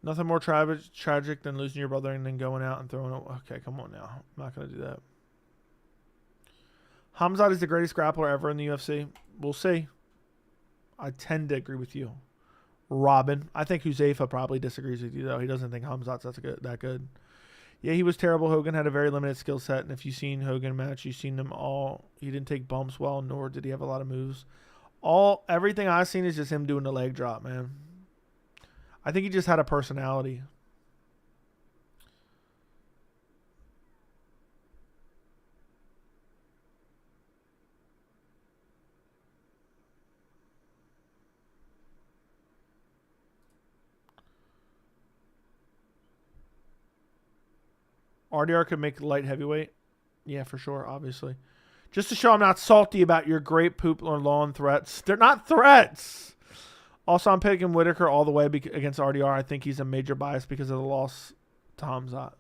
S1: Nothing more tragic than losing your brother and then going out and throwing it. Okay, come on now. I'm not going to do that. Khamzat is the greatest grappler ever in the UFC. We'll see. I tend to agree with you. Robin. I think Huzaifa probably disagrees with you, though. He doesn't think Khamzat's that good. Yeah, he was terrible. Hogan had a very limited skill set, and if you've seen Hogan match, you've seen them all. He didn't take bumps well, nor did he have a lot of moves. Everything I've seen is just him doing the leg drop, man. I think he just had a personality. RDR could make light heavyweight. Yeah, for sure, obviously. Just to show I'm not salty about your great poop or lawn threats. They're not threats. Also, I'm picking Whitaker all the way against RDR. I think he's a major bias because of the loss to Khamzat.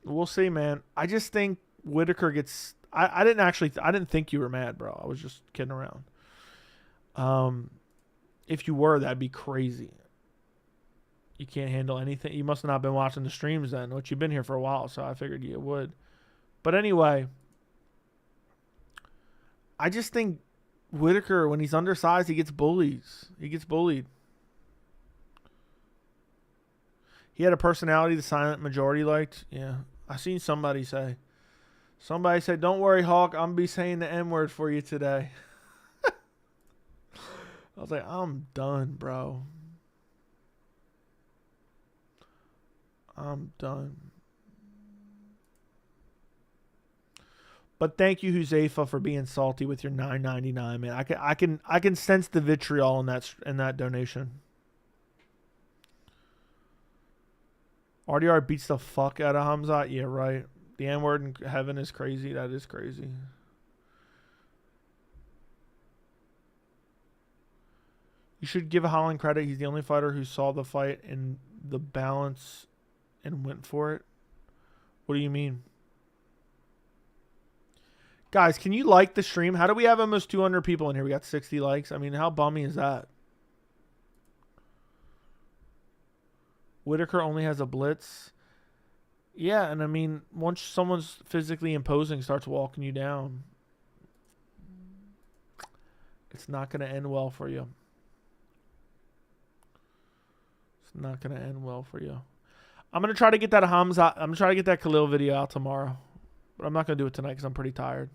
S1: We'll see, man. I just think Whitaker gets... I didn't think you were mad, bro. I was just kidding around. If you were, that'd be crazy. You can't handle anything. You must have not been watching the streams then, which you've been here for a while, so I figured you would. But anyway, I just think Whitaker, when he's undersized, he gets bullies. He gets bullied. He had a personality the silent majority liked. Yeah. I seen somebody say. Somebody said, don't worry, Hawk. I'm going to be saying the N-word for you today. I was like, I'm done, bro. I'm done. But thank you, Huzaifa, for being salty with your $9.99, man. I can sense the vitriol in that donation. RDR beats the fuck out of Khamzat. Yeah, right. The N-word in heaven is crazy. That is crazy. You should give Holland credit. He's the only fighter who saw the fight in the balance and went for it. What do you mean? Guys, can you like the stream? How do we have almost 200 people in here? We got 60 likes. I mean, how bummy is that? Whitaker only has a blitz. Yeah, and I mean, once someone's physically imposing, starts walking you down, it's not going to end well for you. It's not going to end well for you. I'm going to try to get that Khamzat. I'm going to try to get that Khalil video out tomorrow. But I'm not going to do it tonight because I'm pretty tired.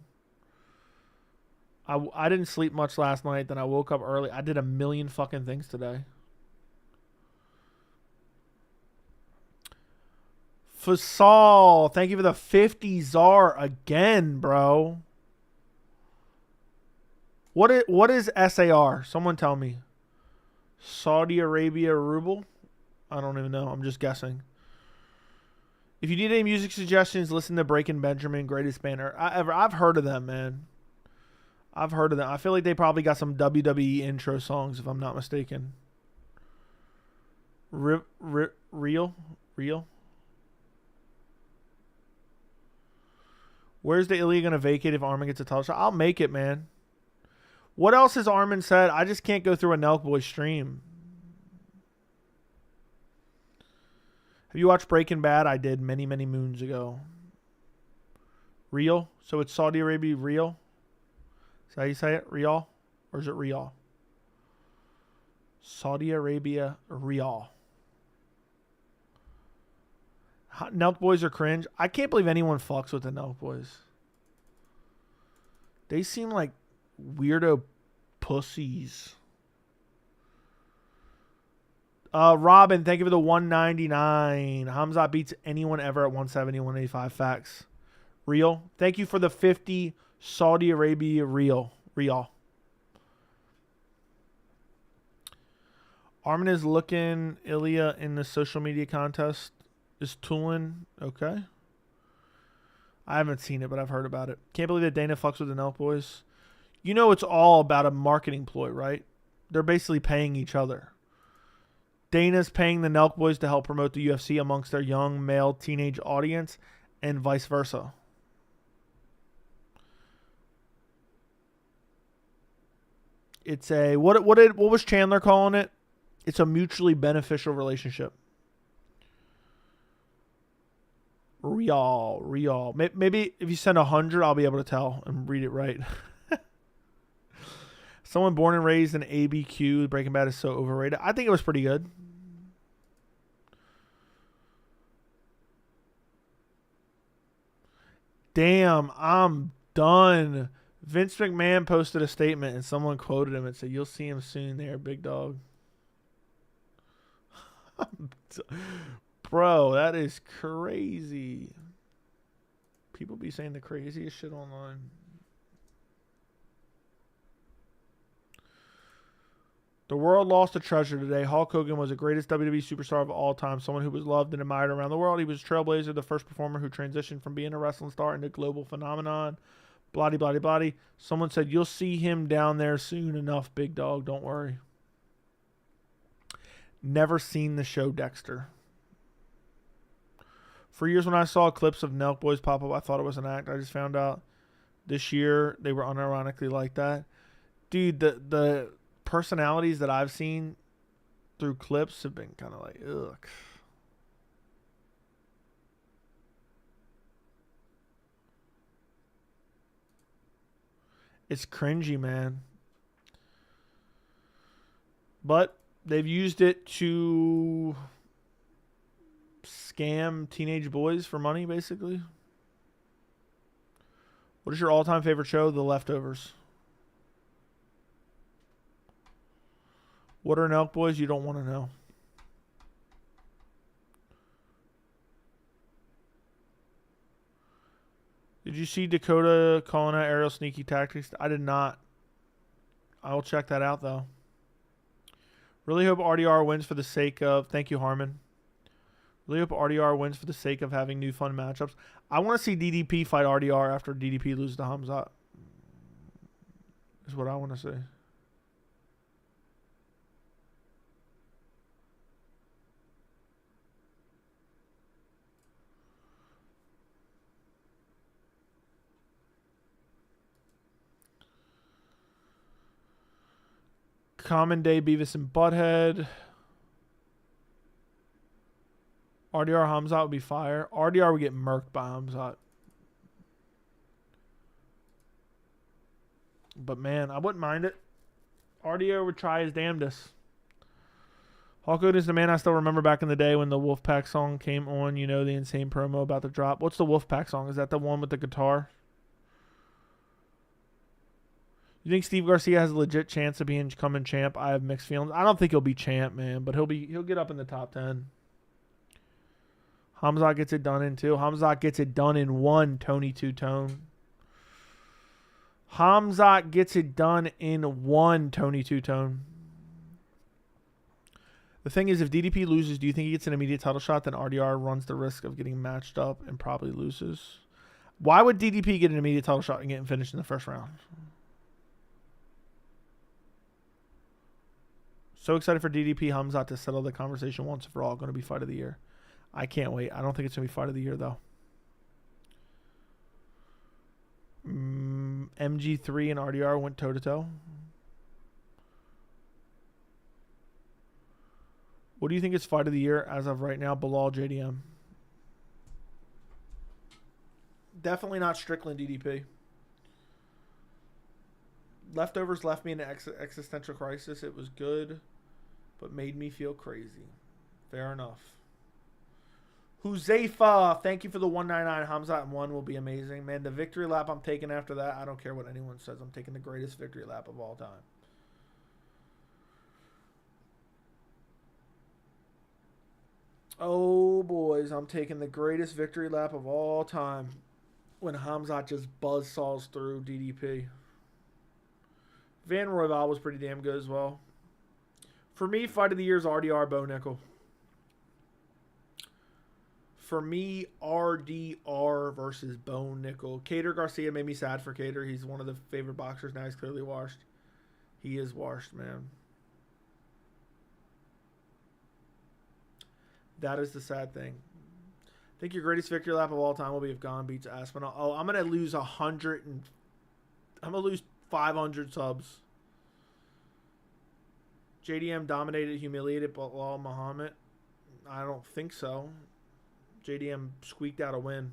S1: I didn't sleep much last night. Then I woke up early. I did a million fucking things today. Fasal, thank you for the 50 Czar again, bro. What is SAR? Someone tell me. Saudi Arabia ruble? I don't even know. I'm just guessing. If you need any music suggestions, listen to Breaking Benjamin, greatest banner ever. I've heard of them, man. I've heard of them. I feel like they probably got some WWE intro songs, if I'm not mistaken. Real? Where's the Ilia going to vacate if Arman gets a title shot? I'll make it, man. What else has Arman said? I just can't go through a Nelk Boy stream. Have you watched Breaking Bad? I did many, many moons ago. Real? So it's Saudi Arabia real? Is that how you say it? Real? Or is it real? Saudi Arabia real. Nelk Boys are cringe. I can't believe anyone fucks with the Nelk Boys. They seem like weirdo pussies. Robin, thank you for the 199. Khamzat beats anyone ever at 170, 185. Facts. Real. Thank you for the 50 Saudi Arabia real. Arman is looking Ilia in the social media contest. Is Tulin okay? I haven't seen it, but I've heard about it. Can't believe that Dana fucks with the Nelk Boys. You know it's all about a marketing ploy, right? They're basically paying each other. Dana's paying the Nelk Boys to help promote the UFC amongst their young male teenage audience, and vice versa. It's a what was Chandler calling it? It's a mutually beneficial relationship. Real. Maybe if you send 100, I'll be able to tell and read it right. Someone born and raised in ABQ, Breaking Bad is so overrated. I think it was pretty good. Damn, I'm done. Vince McMahon posted a statement and someone quoted him and said, "You'll see him soon there, big dog." Bro, that is crazy. People be saying the craziest shit online. The world lost a treasure today. Hulk Hogan was the greatest WWE superstar of all time, someone who was loved and admired around the world. He was a trailblazer, the first performer who transitioned from being a wrestling star into a global phenomenon. Bloody, bloody, bloody. Someone said, "You'll see him down there soon enough, big dog. Don't worry." Never seen the show Dexter. For years when I saw clips of Nelk Boys pop up, I thought it was an act. I just found out this year they were unironically like that. Dude, the personalities that I've seen through clips have been kind of like, ugh. It's cringy, man. But they've used it to scam teenage boys for money, basically. What is your all-time favorite show? The Leftovers. What are Nelk Boys? You don't want to know. Did you see Dakota calling out Ariel sneaky tactics? I did not. I will check that out, though. Really hope RDR wins for the sake of... Thank you, Harmon. Really hope RDR wins for the sake of having new fun matchups. I want to see DDP fight RDR after DDP loses to Hamzat. Is what I want to see. Common Day, Beavis and Butthead. RDR Hamzat would be fire. RDR would get murked by Hamzat. But man, I wouldn't mind it. RDR would try his damnedest. Hulk Hogan is the man I still remember back in the day when the Wolfpack song came on. You know, the insane promo about the drop. What's the Wolfpack song? Is that the one with the guitar? You think Steve Garcia has a legit chance of becoming champ? I have mixed feelings. I don't think he'll be champ, man, but he'll get up in the top 10. Hamzat gets it done in 2. Hamzat gets it done in 1, Tony Two-Tone. Hamzat gets it done in 1, Tony Two-Tone. The thing is, if DDP loses, do you think he gets an immediate title shot? Then RDR runs the risk of getting matched up and probably loses. Why would DDP get an immediate title shot and get finished in the first round? So excited for DDP Hamzat to settle the conversation once and for all. Going to be fight of the year. I can't wait. I don't think it's going to be fight of the year, though. MG3 and RDR went toe-to-toe. What do you think is fight of the year as of right now? Bilal, JDM. Definitely not Strickland, DDP. Leftovers left me in an existential crisis. It was good, but made me feel crazy. Fair enough. Huzaifa, thank you for the 199. Hamzat in 1 will be amazing. Man, the victory lap I'm taking after that, I don't care what anyone says. I'm taking the greatest victory lap of all time. Oh, boys, I'm taking the greatest victory lap of all time when Hamzat just buzzsaws through DDP. Van Royval was pretty damn good as well. For me, fight of the year is RDR Bo Nickel. For me, RDR versus Bo Nickel. Cater Garcia made me sad for Cater. He's one of the favorite boxers. Now he's clearly washed. He is washed, man. That is the sad thing. I think your greatest victory lap of all time will be if Gane beats Aspinall. Oh, I'm going to lose 100 and... I'm going to lose 500 subs. JDM dominated, humiliated Bilal Muhammad. I don't think so. JDM squeaked out a win.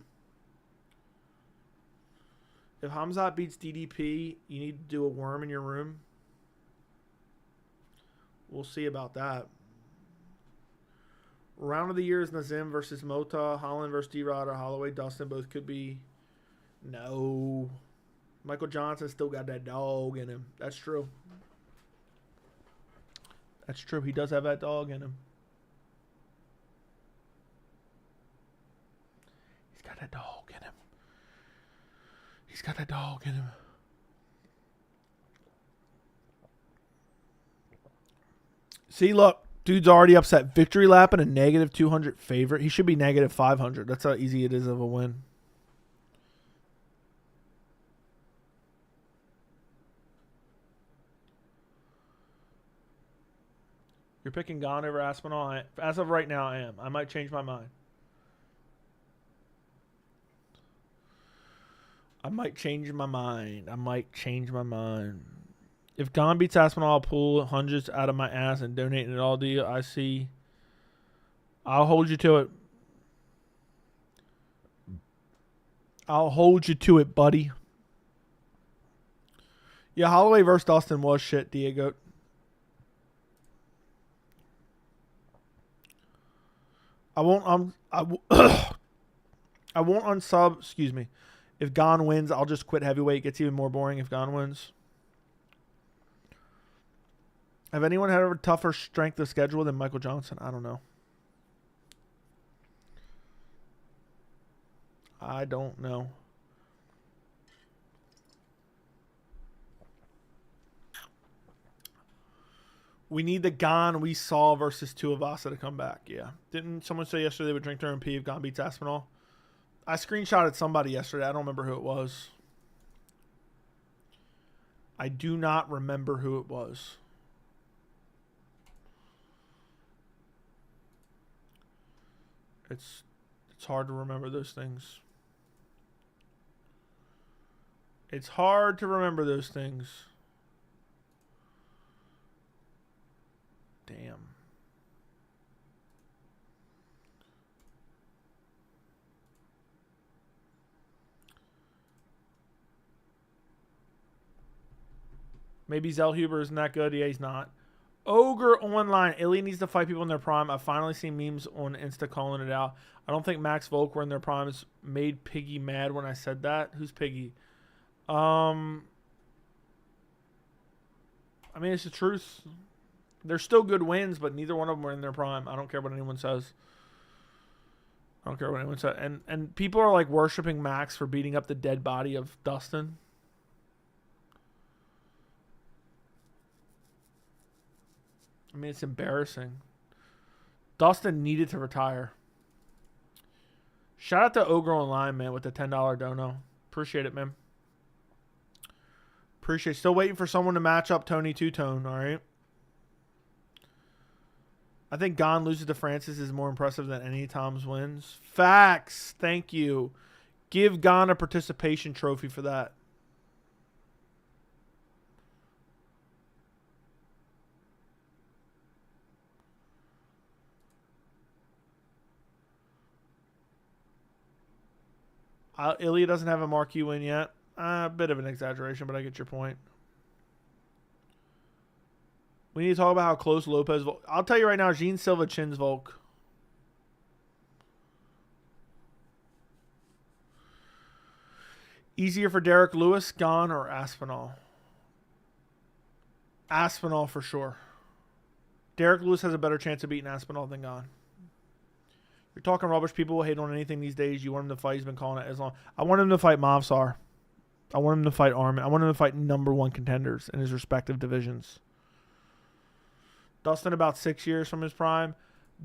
S1: If Hamzat beats DDP, you need to do a worm in your room. We'll see about that. Round of the year is Nazim versus Mota. Holland versus D-Rod or Holloway. Dustin both could be. No. Michael Johnson still got that dog in him. That's true. That's true. He does have that dog in him. He's got that dog in him. He's got that dog in him. See, look. Dude's already upset. Victory lap and a negative 200 favorite. He should be negative 500. That's how easy it is of a win. You're picking Gane over Aspinall? As of right now, I am. I might change my mind. I might change my mind. If Gane beats Aspinall, I'll pull hundreds out of my ass and donate it all to you. I see. I'll hold you to it. I'll hold you to it, buddy. Yeah, Holloway versus Dustin was shit, Diego. I won't unsub. Excuse me. If Gane wins, I'll just quit heavyweight. It gets even more boring if Gane wins. Have anyone had a tougher strength of schedule than Michael Johnson? I don't know. I don't know. We need the Gane we saw versus Tuivasa to come back. Yeah. Didn't someone say yesterday they would drink their own pee if Gane beats Aspinall? I screenshotted somebody yesterday. I don't remember who it was. I do not remember who it was. It's hard to remember those things. It's hard to remember those things. Damn. Maybe Zellhuber isn't that good. Yeah, he's not. Ogre online. Ilia needs to fight people in their prime. I've finally seen memes on Insta calling it out. I don't think Max Volk were in their primes. Made Piggy mad when I said that. Who's Piggy? I mean, it's the truth. They're still good wins, but neither one of them were in their prime. I don't care what anyone says. And people are like worshiping Max for beating up the dead body of Dustin. I mean, it's embarrassing. Dustin needed to retire. Shout out to Ogre Online, man, with the $10 dono. Appreciate it, man. Appreciate it. Still waiting for someone to match up Tony Two-Tone, all right? I think Gane loses to Francis is more impressive than any Tom's wins. Facts. Thank you. Give Gane a participation trophy for that. Ilia doesn't have a marquee win yet. A bit of an exaggeration, but I get your point. We need to talk about how close Lopez... I'll tell you right now, Gene Silva chins Volk. Easier for Derek Lewis, Gane, or Aspinall? Aspinall for sure. Derek Lewis has a better chance of beating Aspinall than Gane. You're talking rubbish. People will hate on anything these days. You want him to fight. He's been calling it Islam. I want him to fight Mavsar. I want him to fight Arman. I want him to fight #1 contenders in his respective divisions. Dustin about 6 years from his prime.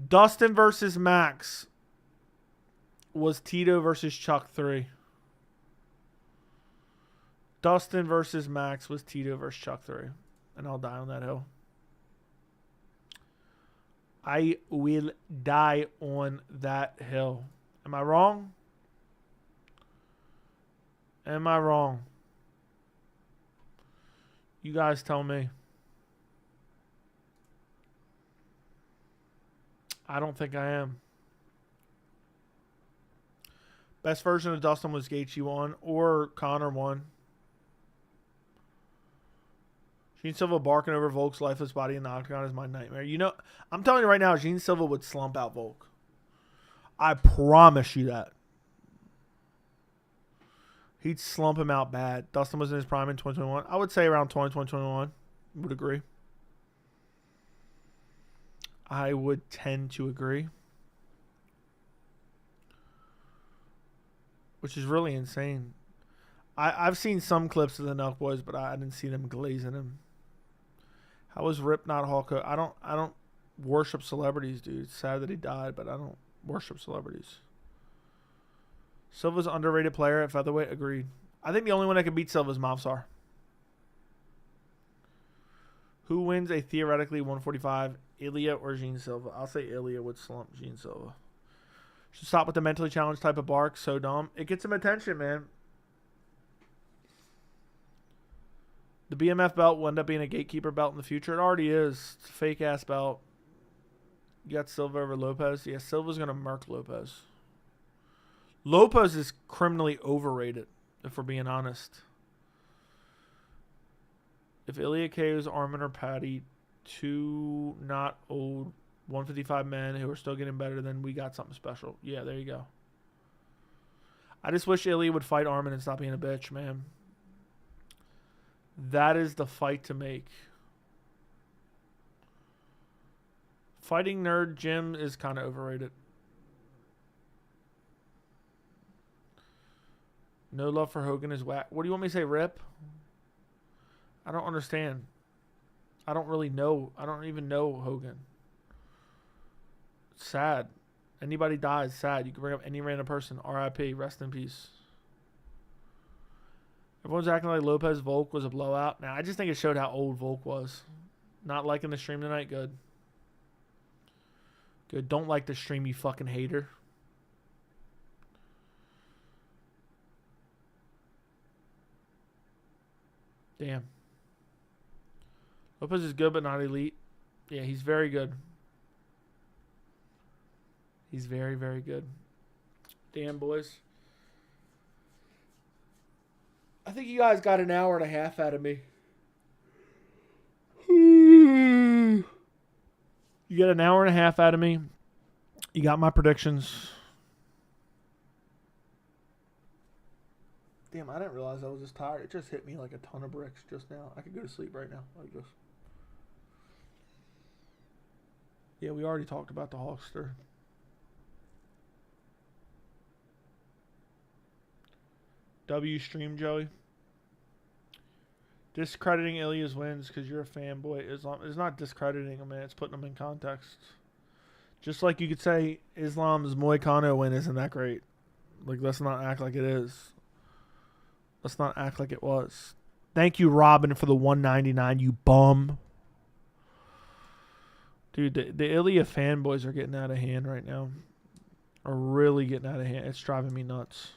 S1: Dustin versus Max was Tito versus Chuck 3. Dustin versus Max was Tito versus Chuck 3. And I'll die on that hill. I will die on that hill. Am I wrong? Am I wrong? You guys tell me. I don't think I am. Best version of Dustin was Gaethje 1 or Conor 1. Gene Silva barking over Volk's lifeless body in the octagon is my nightmare. You know, I'm telling you right now, Gene Silva would slump out Volk. I promise you that. He'd slump him out bad. Dustin was in his prime in 2021. I would say around 2021. Would agree. I would tend to agree. Which is really insane. I've seen some clips of the Nelk Boys, but I didn't see them glazing him. How was Rip not Hulk Hogan? I don't worship celebrities, dude. It's sad that he died, but I don't worship celebrities. Silva's an underrated player at featherweight. Agreed. I think the only one that can beat Silva is Mavsar. Who wins a theoretically 145, Ilia or Gene Silva? I'll say Ilia would slump Gene Silva. Should stop with the mentally challenged type of bark. So dumb. It gets some attention, man. The BMF belt will end up being a gatekeeper belt in the future. It already is. It's a fake-ass belt. You got Silva over Lopez. Yeah, Silva's going to murk Lopez. Lopez is criminally overrated, if we're being honest. If Ilia KOs Arman or Patty, two not old 155 men who are still getting better, then we got something special. Yeah, there you go. I just wish Ilia would fight Arman and stop being a bitch, man. That is the fight to make. Fighting nerd Jim is kind of overrated. No love for Hogan is whack. What do you want me to say, Rip? I don't understand. I don't really know. I don't even know Hogan. It's sad. Anybody dies, sad. You can bring up any random person. R.I.P. Rest in peace. Everyone's acting like Lopez Volk was a blowout. Nah, I just think it showed how old Volk was. Not liking the stream tonight. Good. Good. Don't like the stream, you fucking hater. Damn. Lopez is good, but not elite. Yeah, he's very good. He's very, very good. Damn, boys. I think you guys got an hour and a half out of me. You got an hour and a half out of me. You got my predictions. Damn, I didn't realize I was just tired. It just hit me like a ton of bricks just now. I could go to sleep right now. Like this. Yeah, we already talked about the Hawkster. W stream, Joey. Discrediting Ilia's wins because you're a fanboy. Islam is not discrediting him, man. It's putting him in context. Just like you could say Islam's Muay Kano win isn't that great. Like, let's not act like it is. Let's not act like it was. Thank you, Robin, for the $1.99, you bum. Dude, the Ilia fanboys are getting out of hand right now. Are really getting out of hand. It's driving me nuts.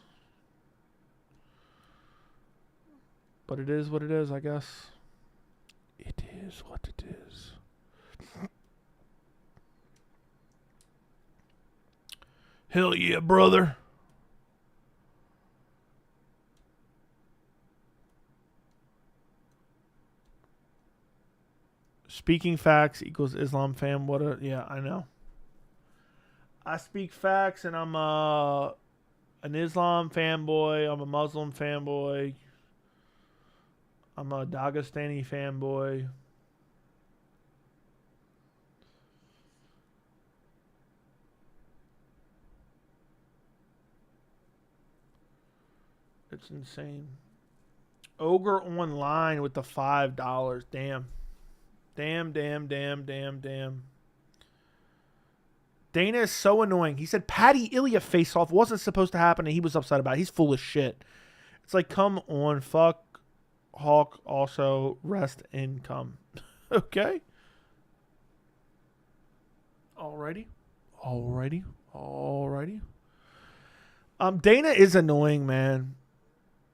S1: But it is what it is, I guess. It is what it is. Hell yeah, brother. Speaking facts equals Islam fan. What a... Yeah, I know. I speak facts and I'm an Islam fanboy. I'm a Muslim fanboy. I'm a Dagestani fanboy. It's insane. Ogre online with the $5. Damn. Damn. Dana is so annoying. He said Patty Ilia face-off wasn't supposed to happen and he was upset about it. He's full of shit. It's like, come on, fuck. Hawk also rest income. Okay. Alrighty. Dana is annoying, man.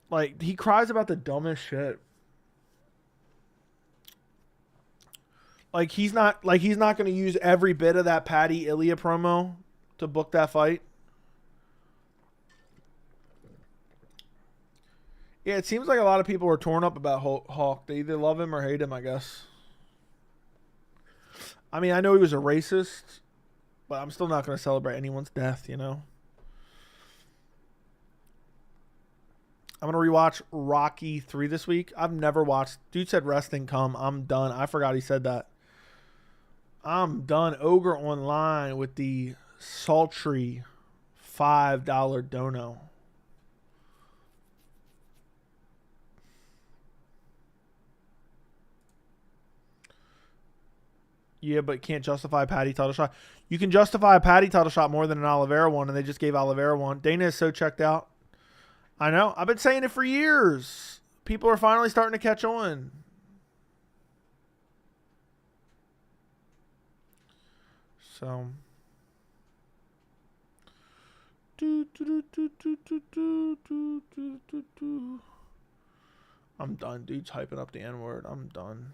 S1: Like, he cries about the dumbest shit. Like he's not going to use every bit of that Paddy Ilia promo to book that fight. Yeah, it seems like a lot of people are torn up about Hawk. They either love him or hate him, I guess. I mean, I know he was a racist, but I'm still not going to celebrate anyone's death, you know? I'm going to rewatch Rocky 3 this week. I've never watched. Dude said resting come. I'm done. I forgot he said that. I'm done. Ogre online with the sultry $5 dono. Yeah, but can't justify a Paddy title shot. You can justify a Paddy title shot more than an Oliveira one, and they just gave Oliveira one. Dana is so checked out. I know. I've been saying it for years. People are finally starting to catch on. So. I'm done. Dude's hyping up the N-word. I'm done.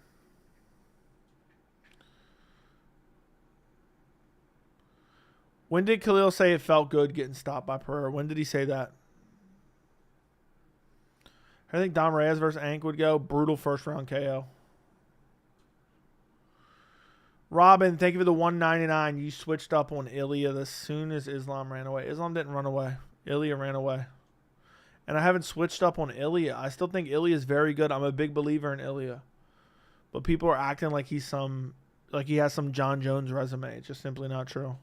S1: When did Khalil say it felt good getting stopped by Pereira? When did he say that? I think Dom Reyes versus Ank would go. Brutal first round KO. Robin, thank you for the $1.99. You switched up on Ilia as soon as Islam ran away. Islam didn't run away. Ilia ran away. And I haven't switched up on Ilia. I still think Ilia is very good. I'm a big believer in Ilia. But people are acting like he has some John Jones resume. It's just simply not true.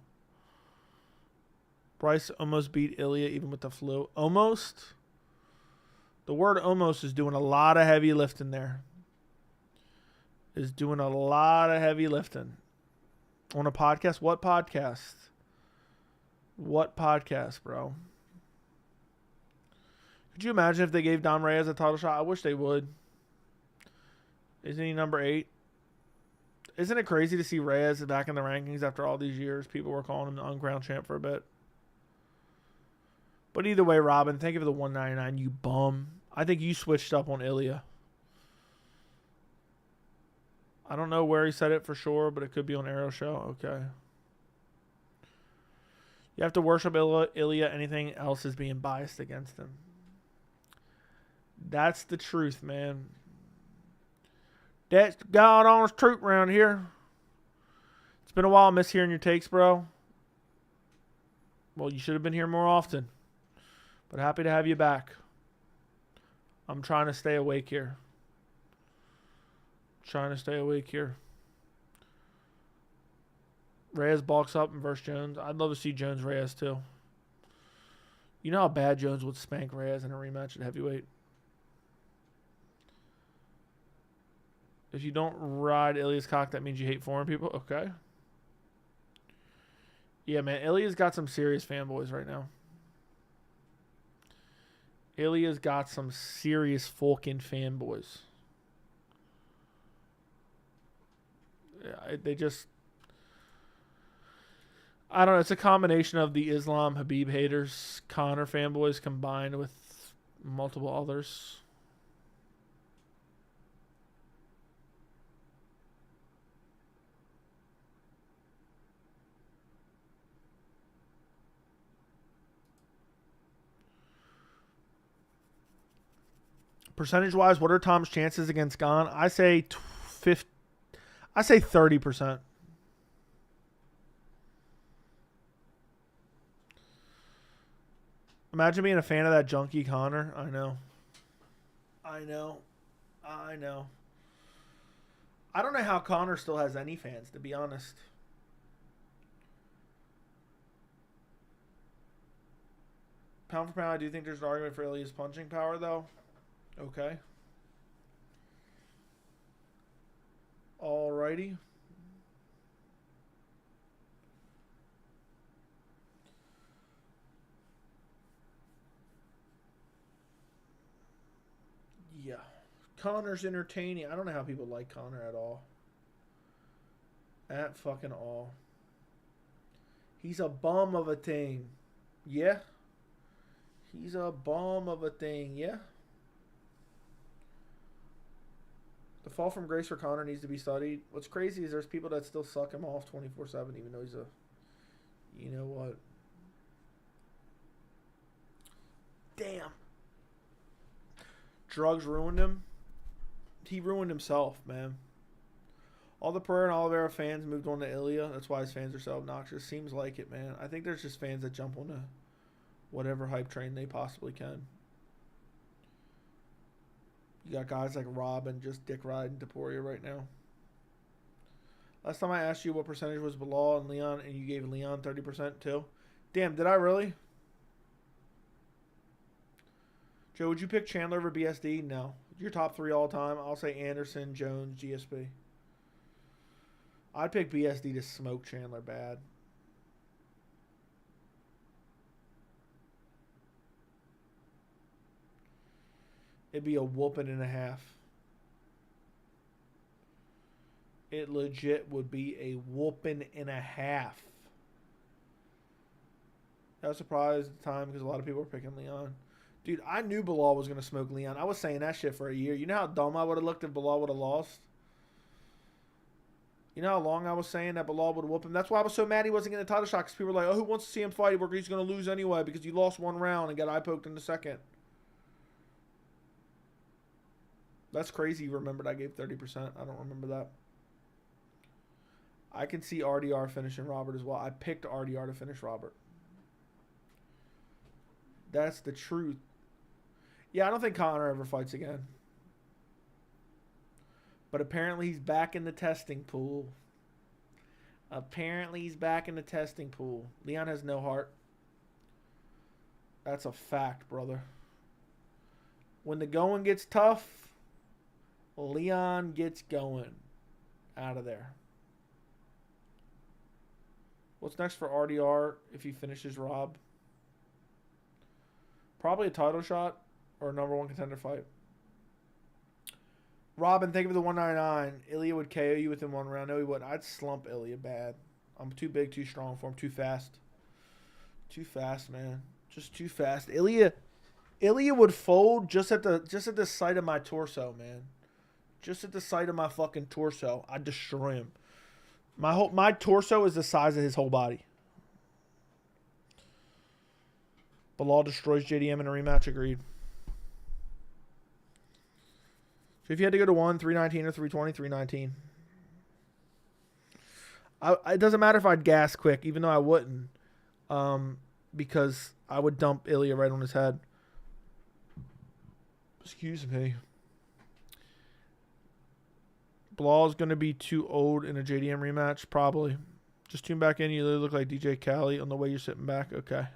S1: Bryce almost beat Ilia even with the flu. Almost? The word almost is doing a lot of heavy lifting there. Is doing a lot of heavy lifting. On a podcast? What podcast? What podcast, bro? Could you imagine if they gave Dom Reyes a title shot? I wish they would. Isn't he number 8? Isn't it crazy to see Reyes back in the rankings after all these years? People were calling him the uncrowned champ for a bit. But either way, Robin, thank you for the $1.99, you bum. I think you switched up on Ilia. I don't know where he said it for sure, but it could be on Arrow Show. Okay. You have to worship Ilia. Anything else is being biased against him. That's the truth, man. That's God honest truth around here. It's been a while. I miss hearing your takes, bro. Well, you should have been here more often. But happy to have you back. I'm trying to stay awake here. Reyes bulks up and versus Jones. I'd love to see Jones Reyes too. You know how bad Jones would spank Reyes in a rematch at heavyweight? If you don't ride Ilia's cock, that means you hate foreign people? Okay. Yeah, man. Ilia's got some serious fanboys right now. Ilia's got some serious fucking fanboys. Yeah, they just... I don't know. It's a combination of the Islam Habib haters, Conor fanboys combined with multiple others. Percentage-wise, what are Tom's chances against Gane? I say 30%. Imagine being a fan of that junkie Conor. I know. I don't know how Conor still has any fans, to be honest. Pound for pound, I do think there's an argument for Ilia's punching power, though. Okay. Alrighty. Yeah. Conor's entertaining. I don't know how people like Conor at all. At fucking all. He's a bum of a thing. Yeah. He's a bum of a thing. Yeah. The fall from grace for Conor needs to be studied. What's crazy is there's people that still suck him off 24/7, even though he's a, you know what? Damn. Drugs ruined him. He ruined himself, man. All the Pereira and Oliveira fans moved on to Ilia. That's why his fans are so obnoxious. Seems like it, man. I think there's just fans that jump on whatever hype train they possibly can. You got guys like Rob and just dick riding Topuria right now. Last time I asked you what percentage was Bilal and Leon, and you gave Leon 30% too. Damn, did I really? Joe, would you pick Chandler over BSD? No. Your top 3 all time. I'll say Anderson, Jones, GSP. I'd pick BSD to smoke Chandler bad. It'd be a whooping and a half. It legit would be a whooping and a half. I was surprised at the time because a lot of people were picking Leon. Dude, I knew Bilal was going to smoke Leon. I was saying that shit for a year. You know how dumb I would have looked if Bilal would have lost? You know how long I was saying that Bilal would whoop him? That's why I was so mad he wasn't getting a title shot, because people were like, oh, who wants to see him fight? He's going to lose anyway because you lost 1 round and got eye poked in the second. That's crazy you remembered I gave 30%. I don't remember that. I can see RDR finishing Robert as well. I picked RDR to finish Robert. That's the truth. Yeah, I don't think Conor ever fights again. But apparently he's back in the testing pool. Apparently he's back in the testing pool. Leon has no heart. That's a fact, brother. When the going gets tough, Leon gets going out of there. What's next for RDR if he finishes Rob? Probably a title shot or a #1 contender fight. Robin, think of the 199. Ilia would KO you within 1 round. No, he wouldn't. I'd slump Ilia bad. I'm too big, too strong for him. Too fast. Too fast, man. Just too fast. Ilia would fold just at the sight of my torso, man. Just at the sight of my fucking torso. I'd destroy him. My torso is the size of his whole body. Bilal destroys JDM in a rematch. Agreed. So if you had to go to 319 or 320, 319. It doesn't matter if I'd gas quick, even though I wouldn't. Because I would dump Ilia right on his head. Excuse me. Bilal's going to be too old in a JDM rematch, probably. Just tune back in. You literally look like DJ Khaled on the way you're sitting back. Okay.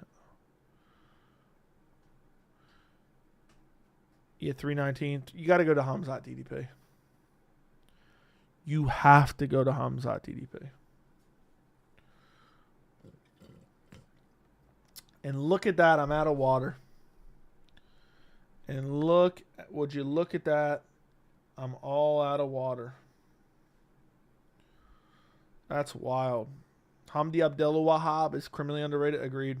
S1: Yeah, 319. You got to go to Hamzat DDP. You have to go to Hamzat DDP. And look at that. I'm out of water. And would you look at that? I'm all out of water. That's wild. Hamdi Abdullah Wahab is criminally underrated. Agreed.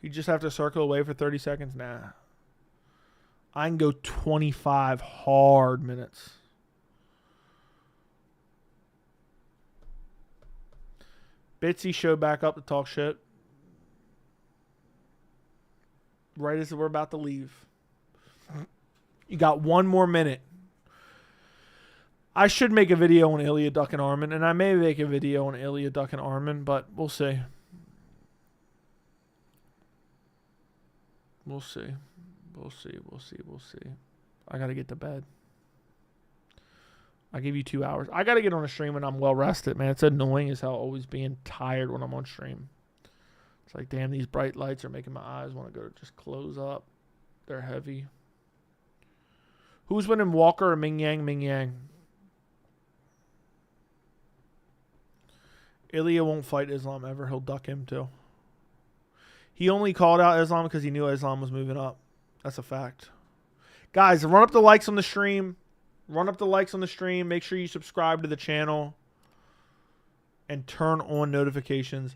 S1: You just have to circle away for 30 seconds? Nah. I can go 25 hard minutes. Bitsy showed back up to talk shit. Right as we're about to leave. You got 1 more minute. I should make a video on Ilia ducking Arman, and I may make a video on Ilia ducking Arman, but we'll see. We'll see. We'll see. We'll see. We'll see. I got to get to bed. I give you 2 hours. I got to get on a stream when I'm well rested, man. It's annoying as hell always being tired when I'm on stream. It's like, damn, these bright lights are making my eyes want to go just close up. They're heavy. Who's winning, Walker or Ming Yang? Ming Yang. Ilia won't fight Islam ever. He'll duck him too. He only called out Islam because he knew Islam was moving up. That's a fact. Guys, run up the likes on the stream. Run up the likes on the stream. Make sure you subscribe to the channel. And turn on notifications.